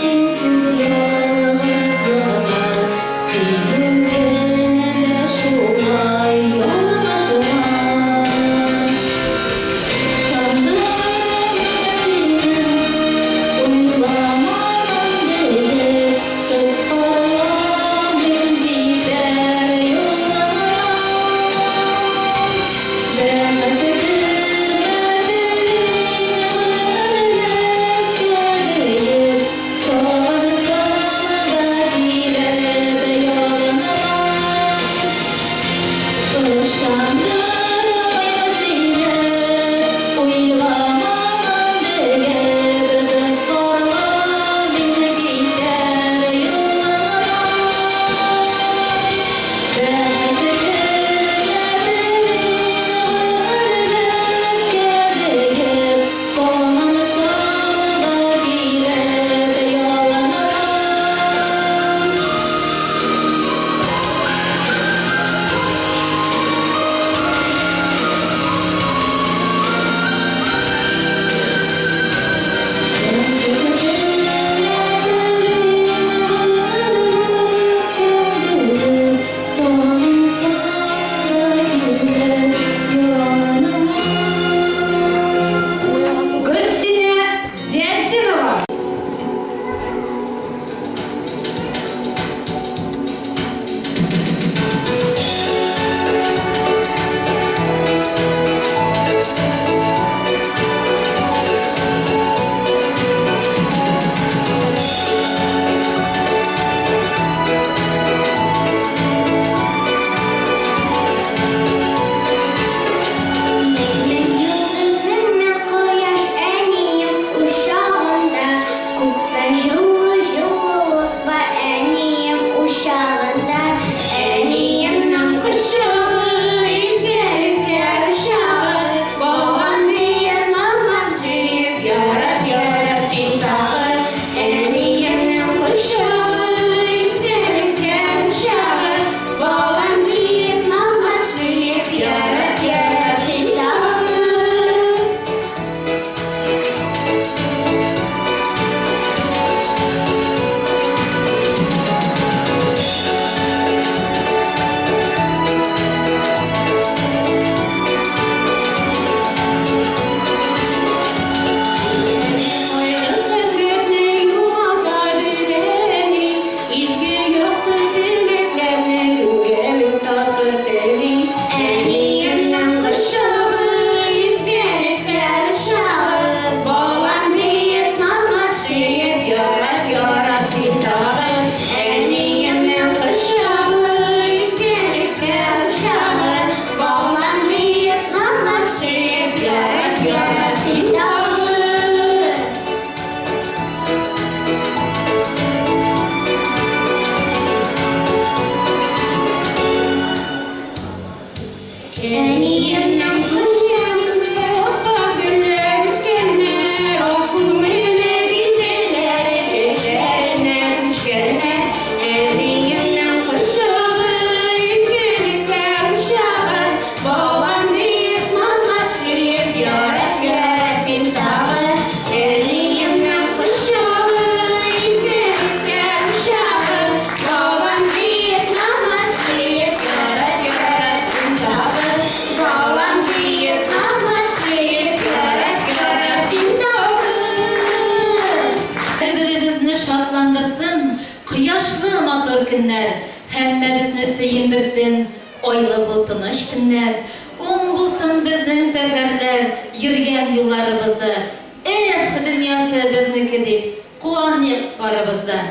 Sensiz yalnızlığa, seni günler, hemmemizni seyindirsin, oyla bultunuş günler. Bulsun bizden seferler, yürüyen yıllarımızda. Dünyası bizniki deyip, kuvanıp barımızda.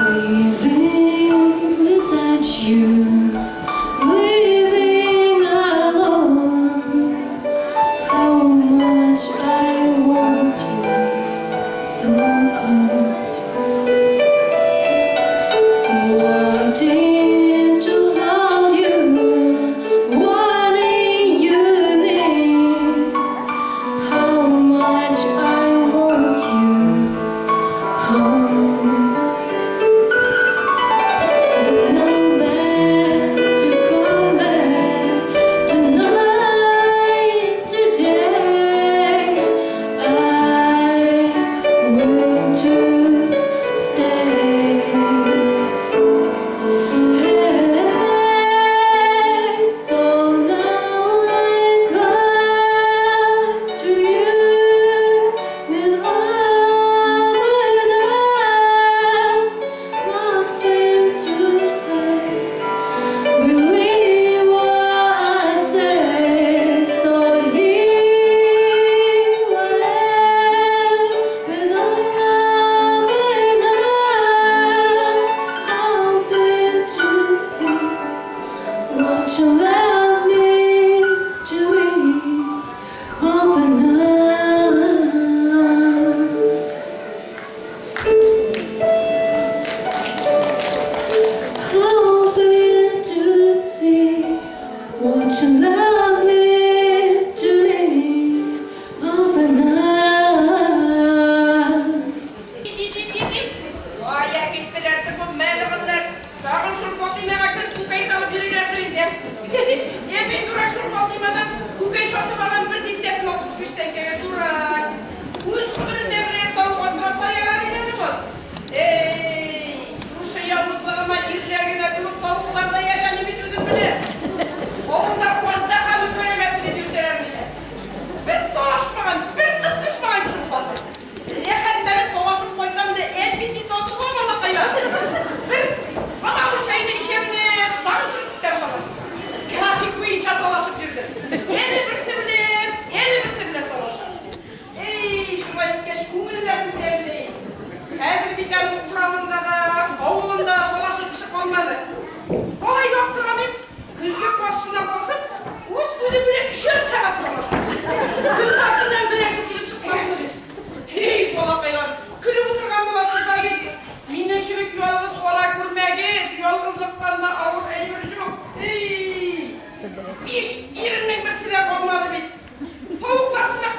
Living without you, living alone. How much I want you so much. Wanting to hold you, wanting you near. How much I want you home. Nowhere to go back tonight, today. I want to stay. So now I come to you with open arms, nothing to say. Believe what I say. So here I am with open arms, hoping to see what your love means to me. Open arms, hoping to see what your love means to me. Open arms. Vay erkeklerse bu merhabalar. Dağın şu Fatıma'ya bakın kukayı salıp yürüyler birinde. Bir durak şu Fatıma'dan kukayı satıp alan bir distesini okutmuştan kere durak. Uz kudurun devreye tavuk asırasa yarar ileri var. Şu yalnızlığıma irlerine durup tavuklarda yaşanı bir düzün bilir. Oğunda koşda halı köremesini bildirelim. Bir dolaşmayan, bir ısışmayan çırpadı. Yakında dolaşıp koydum da el bitti doşular bana kayar. Bir sana o şeyde işemde dancılık dolaşıp. Grafik boyunca dolaşıp yürüdüm. 51 seviler dolaşıp. Şuraya geç kumullerini devleyin. Her bir tane uframında da, oğlunda dolaşıp kışık olmadı. Olay yoktur abim. Kızlık başına basıp, uzun bile 3 saat dolaşıp. Kızın aklından birisi bilip çıkmasını biz. Hey bolakaylar, külüp oturgan bolasızlar yedi. Mine kürük yalnız ola kurmagiz, yalnızlıklarına ağır elimiz yok. Hey! İş, irimden bir silah olmadı bit. Tavuklasına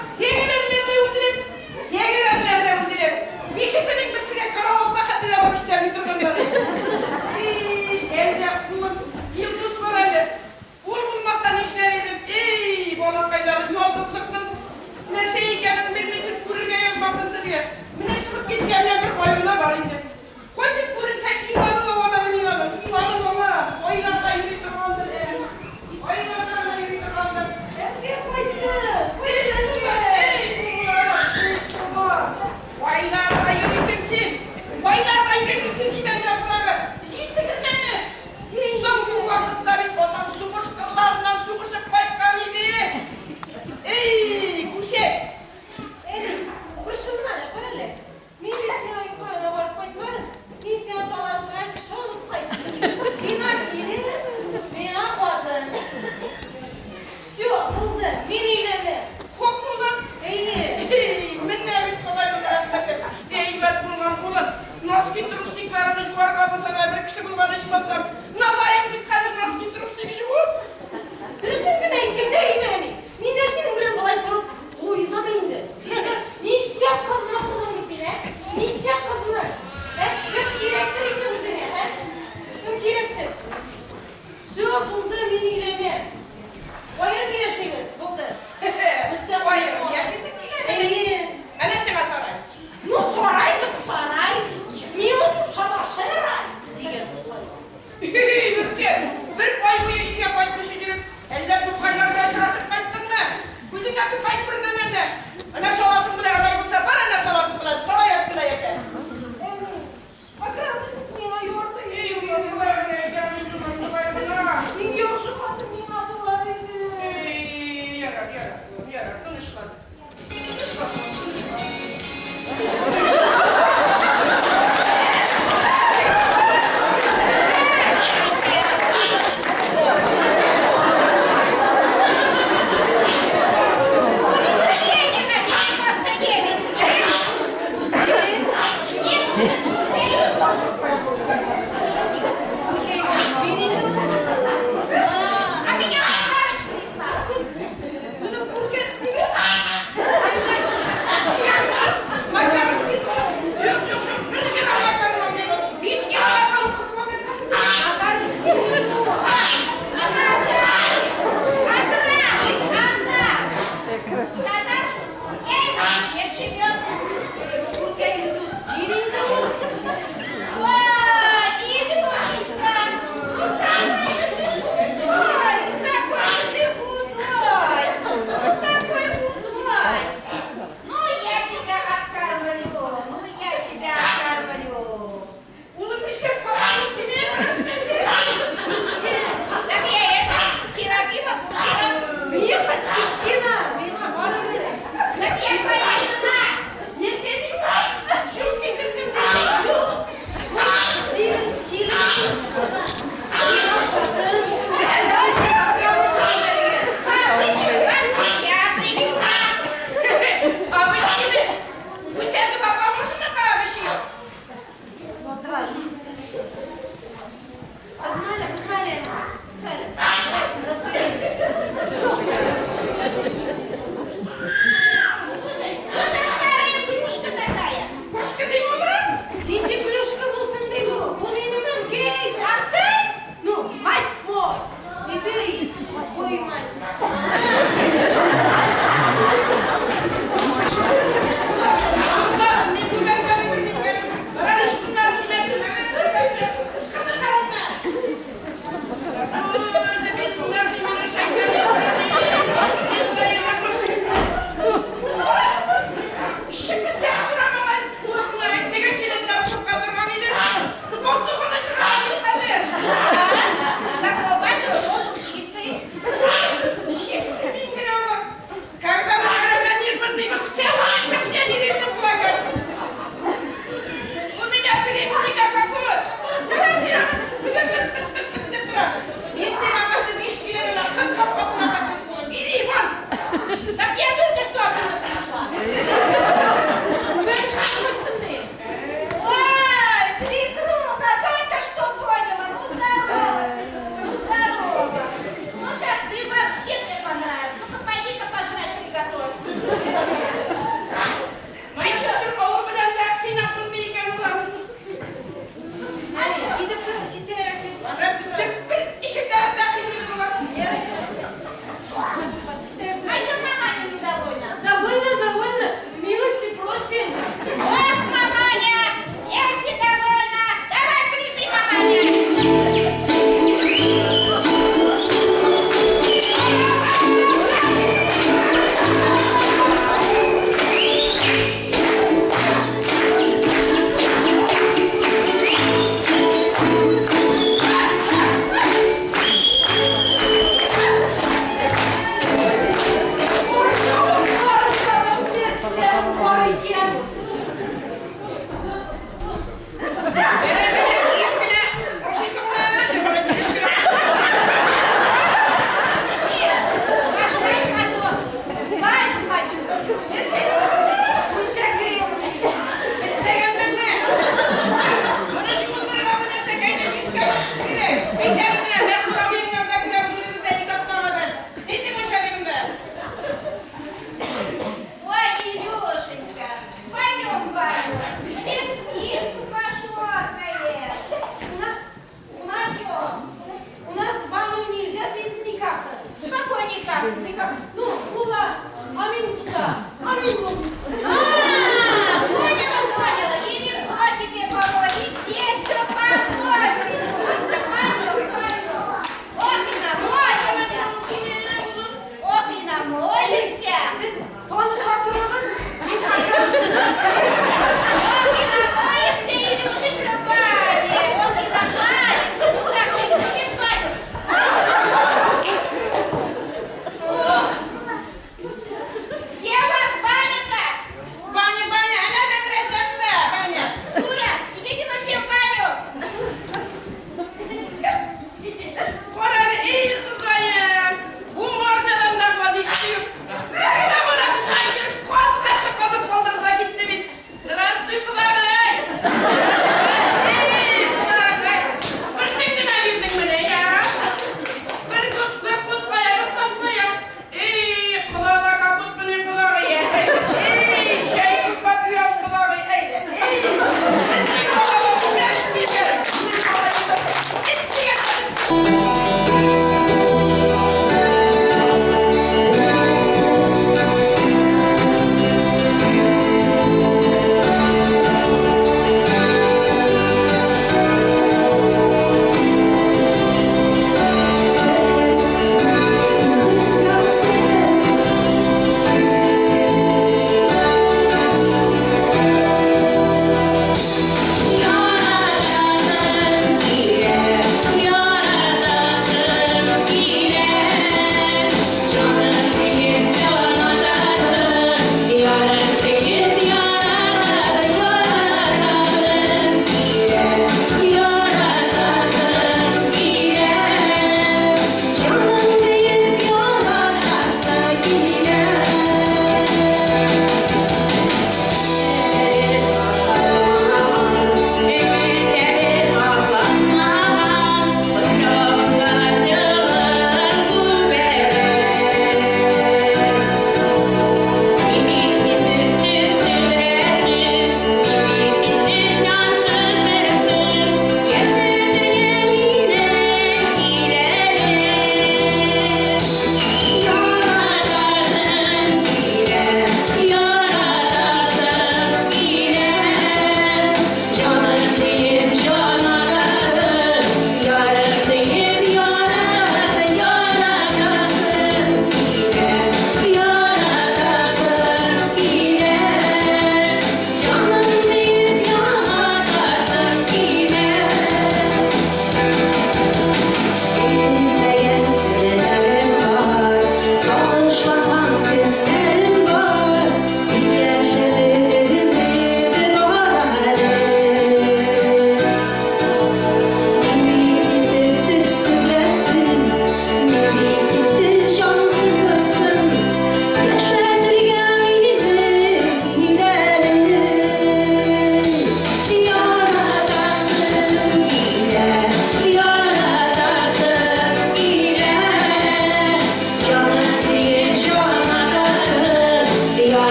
teğerlerle öldürüp, bir şeysenin bir silah karavolda hadi yapmışlar bir durumları. Elde kulun, yıldız var öyle. Bulmasan işler edip, ey bolakaylar, yalnızlıkların nerse ikanin bir misil kururga yazmasınsa diye. Mine çıkıp gitkenler bir oyuna var indi. Koy bir kurun sen imanın olamadan imanın ola. Oylarda yürü kırmandır elim. Oylarda yürü kırmandır. Erkeğe koydu. Oylarda yürüsün. Oylarda yürüsün diyen lafları. Şimdi gitmeni. Son bu vakitte bir adam sukuş kırlarından sukuşup baykan idi. Ey bu şey. Kurşunma ne böyle? Milisiya yukarıda var koymadım. Milisiya dolaşmaya kışalım koydum. Zina kiri, bina koydum. Şu buldu, minileri. Hop mu lan? İyi. Minne bir kolay öğrenmedim. Eyvet bulman kullan. Nasıl getirip siklerini şu arkadaşına bir kişi bulman işmezsem. Nalayım bir kadın nasıl getirip sikici bu? Dürüstün eğitim değil yani. Mindersinin ulan kolay durup oynamayın de. Nişyak kızına kulun bitine. Nişyak kızına. Hep gerektir indi bu sene. Hep gerektir. Şu buldu minilerini. Hayır mı yaşayınız? Buldu. Hayır, yaşasın ki. İyi. Ana çıma saray. Ну, сарай, так сарай. Смело тут шабаш, сарай.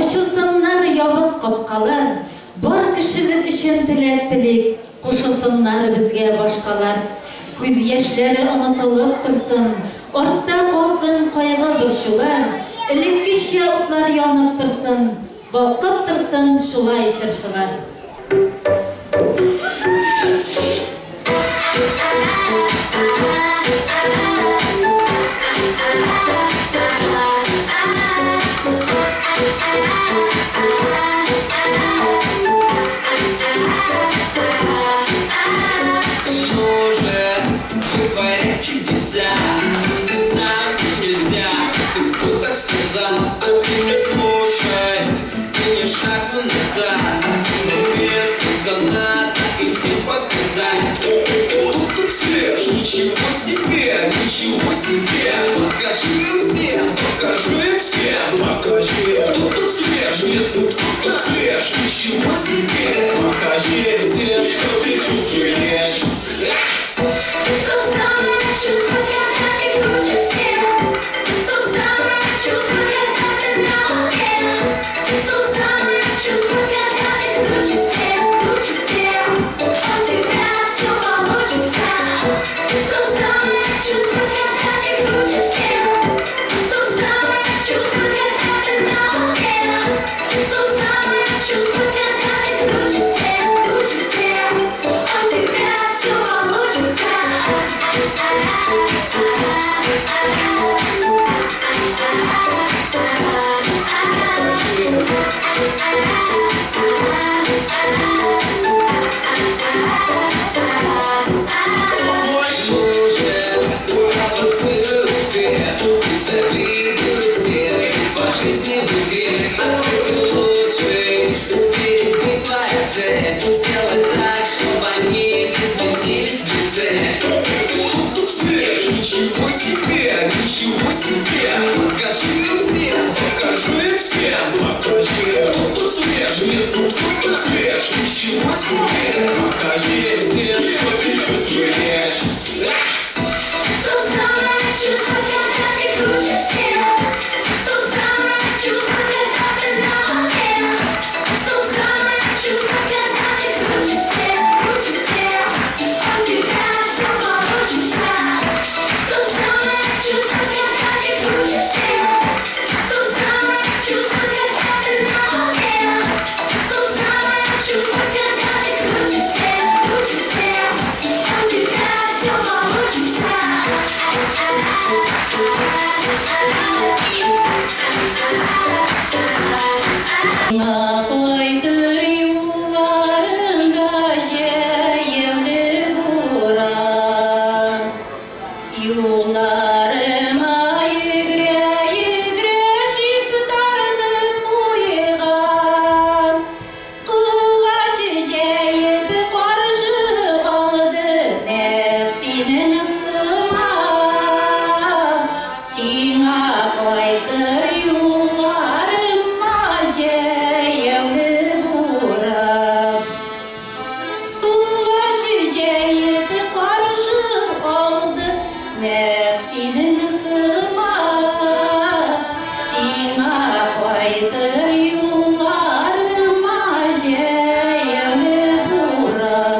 Ачылсыннар ябык капкалар, бар кешеләр өчен теләк-телик, кушылсыннар безгә башкалар. Күз яшьләре онытылып торсын, артта калсын кайгы борчулар, элеккечә утлар янып торсын, балкып торсын шулай чыршылар. Чудеса, сам нельзя. Ты кто так сказал? А ты не слушай, и не шагу назад. Вверх туда надо и всем показать. Тут свеж, ничего себе, ничего себе. Покажи им всем, покажи им всем. Покажи. Кто тут свеж, нет, тут кто свеж. Ничего себе, покажи им всем, что ты чувствуешь. То самое чувство, когда ты круче всех. То самое чувство, когда ты на волне. То самое чувство, когда ты круче всех, круче всех. У тебя все получится. То самое чувство, когда ты круче всех. То самое чувство, когда ты на волне. То самое чувство, когда ты круче всех, круче всех. У тебя все получится. Сделай так, чтобы они изменились в лице. Тут свеж, ничего себе, ничего себе. Покажи им всем, покажи им всем. Покажи. Тут свеж, нет, тут свеж. Ничего себе, покажи им всем, что ты чувствуешь. То самое чувство, когда ты круче всех. То самое чувство, когда ты на волне. То самое чувство, когда ты круче всех, круче всех. У тебя все получится. То самое чувство, когда ты круче всех. То самое чувство, когда ты на волне. То самое чувство, когда ты круче всех, круче всех. У тебя все получится. Koydur yollarında yevli buran. Yollarıma yigre yigre şistanı koygan. Kulaşı jeydi karşı kaldı nefsinin ısıma. Sina koydur yollarıma yevli buran. Kulaşı jeydi karşı kaldı nefsinin ısıma. Sina koydur yollarıma yevli buran.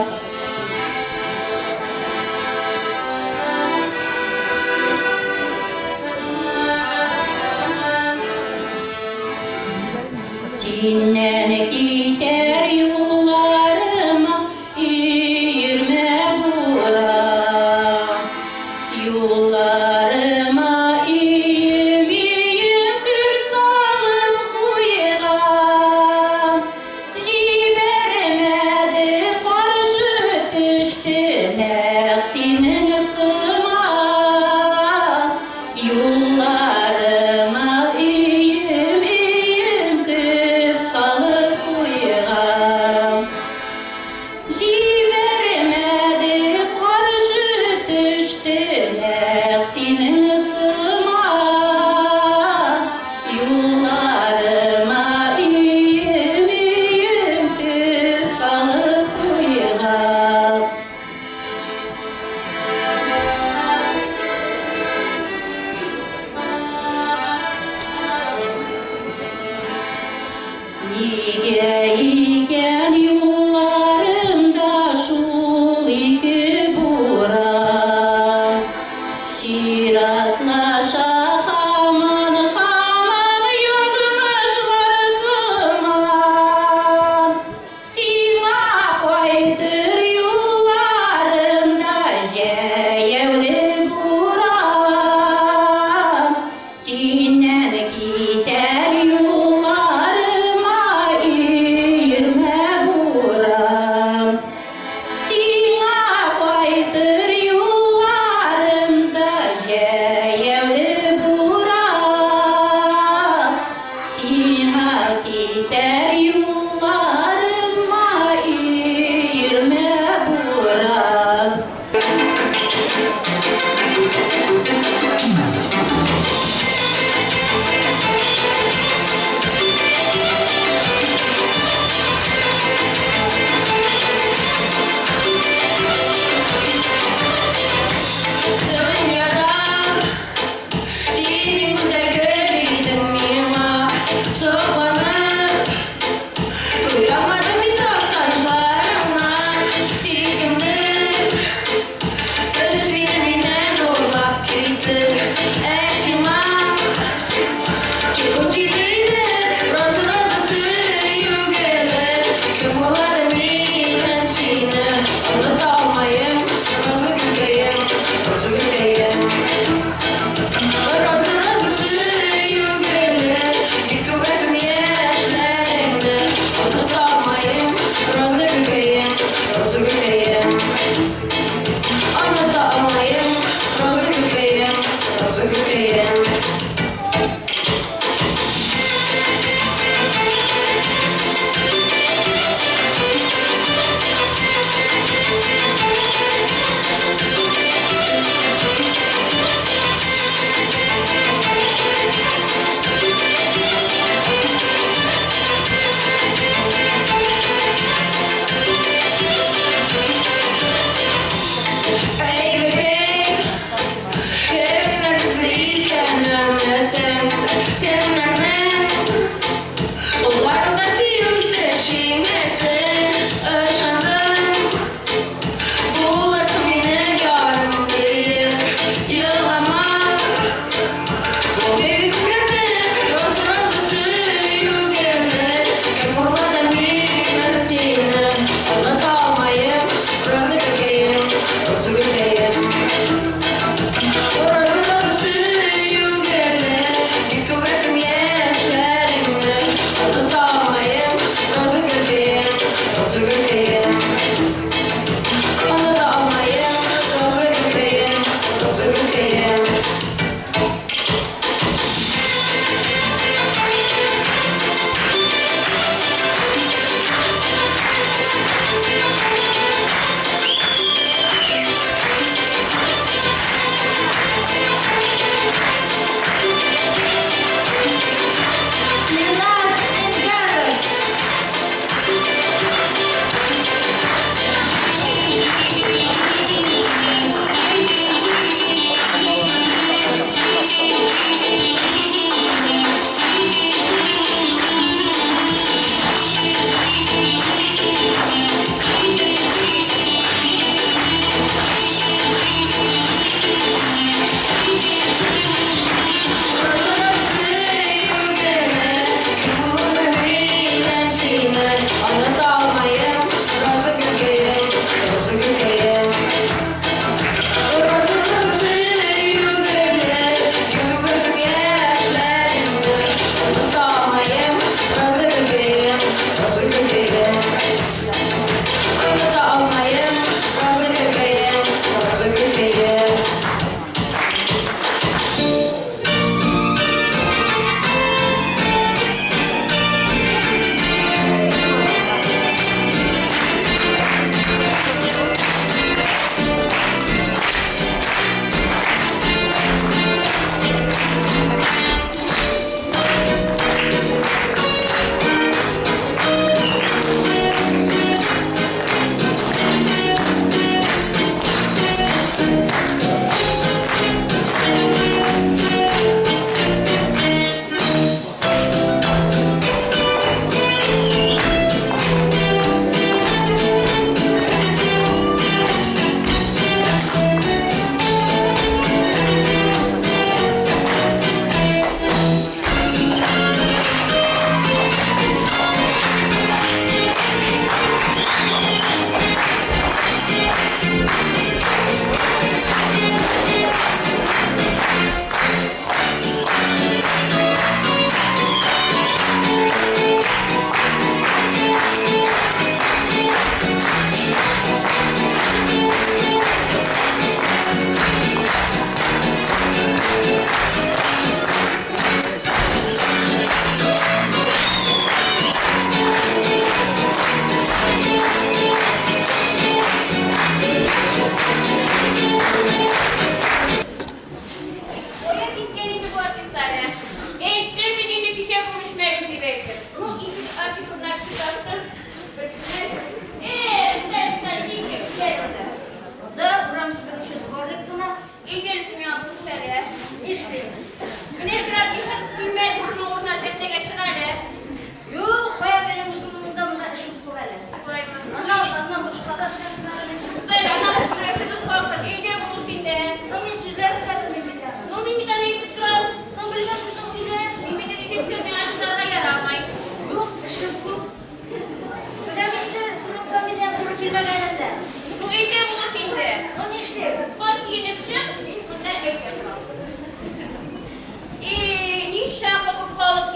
Sinnen gider yollarıma yirmi bura. Yollarıma iyim iyim Türk salıp koygan. Jibermedi karşı düştü nefsinin ısıma. Yollarıma iyim iyim Türk salıp koygan. Jibermedi karşı düştü nefsinin ısıma. Yollarıma iyim iyim Türk salıp koygan. Şiratlaşa haman haman yurtmuşlar sıman. Sina koydur yollarımda jeyevli buram. Sinden gider yollarıma irme buram. Sina koydur yollarımda jeyevli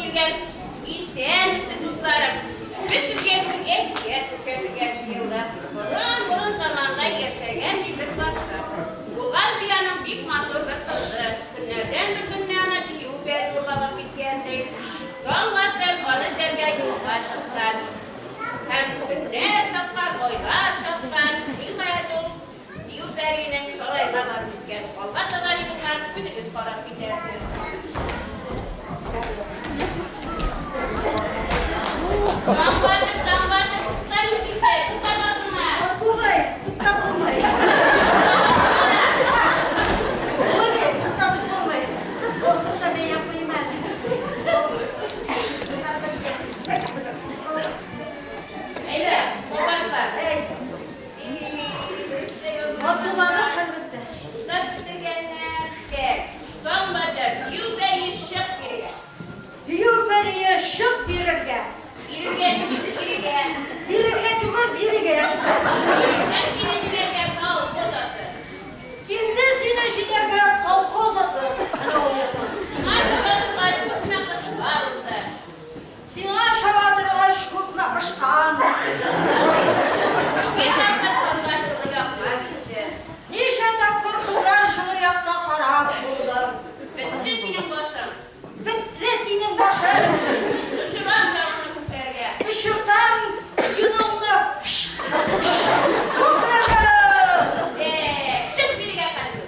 degen isen dostlarım. Biz sizge bu ehtiyaç kötügen yıllar. Burun zamanla yaşayan bir baksa. Buğal dünyanın bir motor ve kızı. Günlerden bir dünyana diyu veriyor baba bitkendir. Doğallardan alışırga yolga çıkar. Hem günler çıkar, oyga çıkar. Bilmeyecek. Diyu verinin sorayla var bitken. Olga tabari bunlar gününüz para bitersin. Dambardır, tutar gider, tutamazsın ha. Atulay, tutamay. Oley, tutamay. O tutamay yapayım ben. Öyle, babaklar. Hey, Abdullah'ın hürmeti. Dörtügenler, dambardır, yübeyi şık girer. Yuberiye şık birirge. Birgen, Birirge tuğur birige. hepiniz birgen kal, kodası. Kendisine şiderge kalkoz atı. Aşkınlar tutmakası vardı. Sina şavadır aşk kutma aşkan. Bir dakika kalkartılı yapma gitti. Nişe tapkır kızlar şunu yapta harap buldu. Bitti benim başım. Bitlesinin başı. Düşüran karnını kuterge. Işıktan yunumda. Kukrarı. Şık birge kaldı.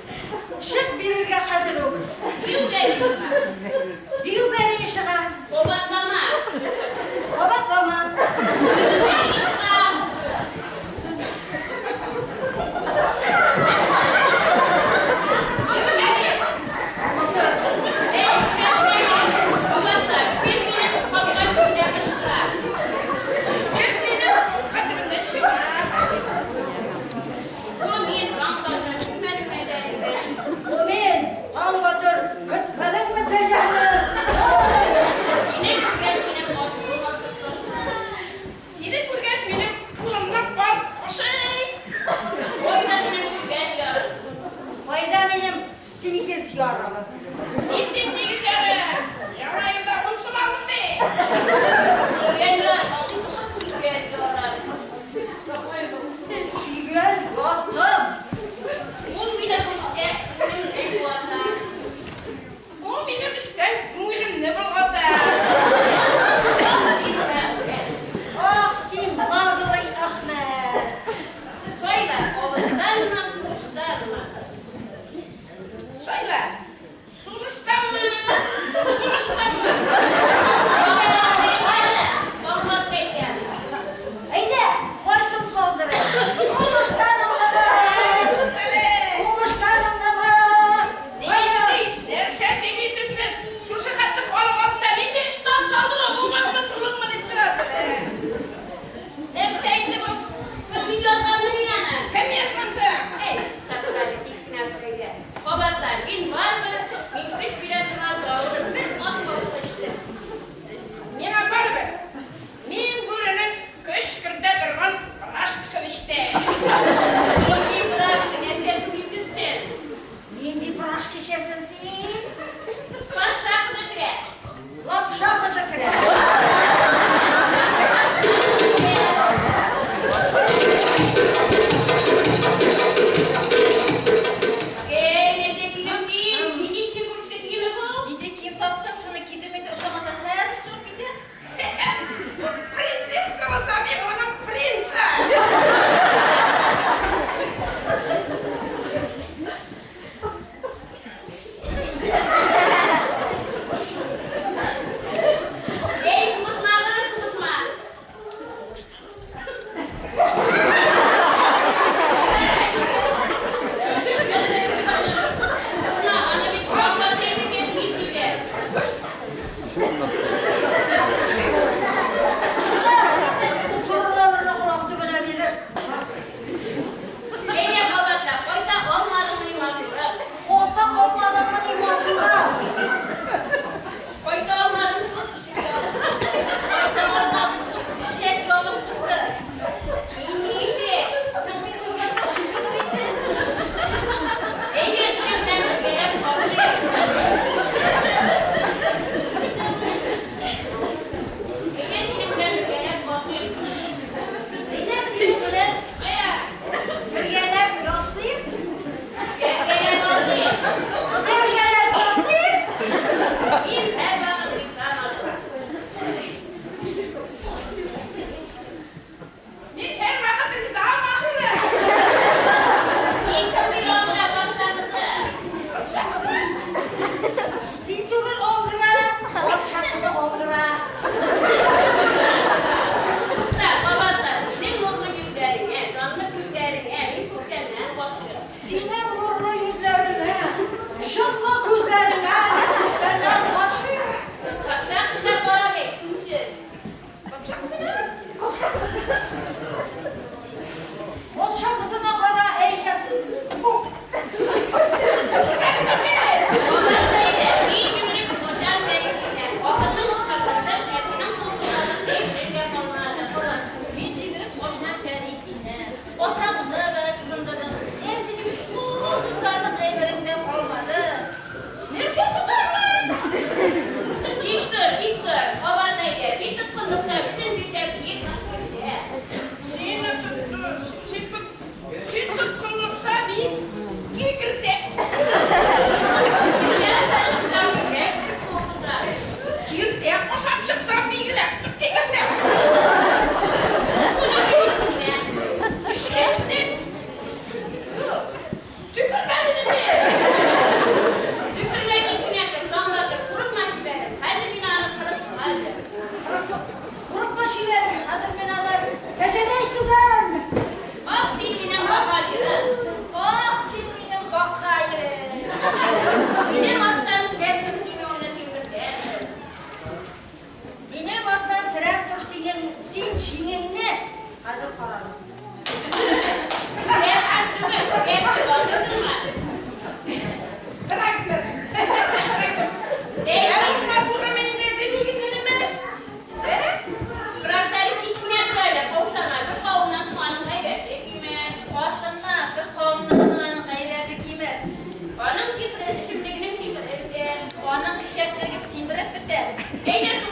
Şık birirge hazır ol. Yübeyi şık. Diyu beri işine. Kovatlama. Kabatlama. Yübeyi şık. Umin, angadır, kıtmadın mı tecahını? Fayda benim 8 yarım. Güzel baktım. Ah sen Nazlı Ahmet. Söyle, olurlar mı, kuşlar mı? Söyle, suluşta mı dik dur. Havanlaydı. Bir tıkkınlıkta bütün bir tepkiyi takmıştı. Sen tıkkınlıkta bir girdi. Girdi, koşap çıksam bir güne. Girdi. Tükürmedin mi? Tükürmedin günedir, damladır, kurutma giderim. Her binanın kırıp halde. Kurutma şiverim, hazır binalar. Gecede istiyorum. Ah silminin bakayı. Ah silminin bakayı. Benim attan traktör dünyona silmirdi. Benim attan traktör sen şininni hazır kararım. Traktör mü? Traktör kaldırdın mı? Traktör. Değil. Ben motoru menlerde bir gidelim mi? Traktörün içine böyle kovşanlar. Bir kavundan soğanın kaybetti kıymet. Başında bir kovundan soğanın gayreti kiymer. Onun titredi, şimdikinin titredi. Onun eşekleri simret biter. Eylesin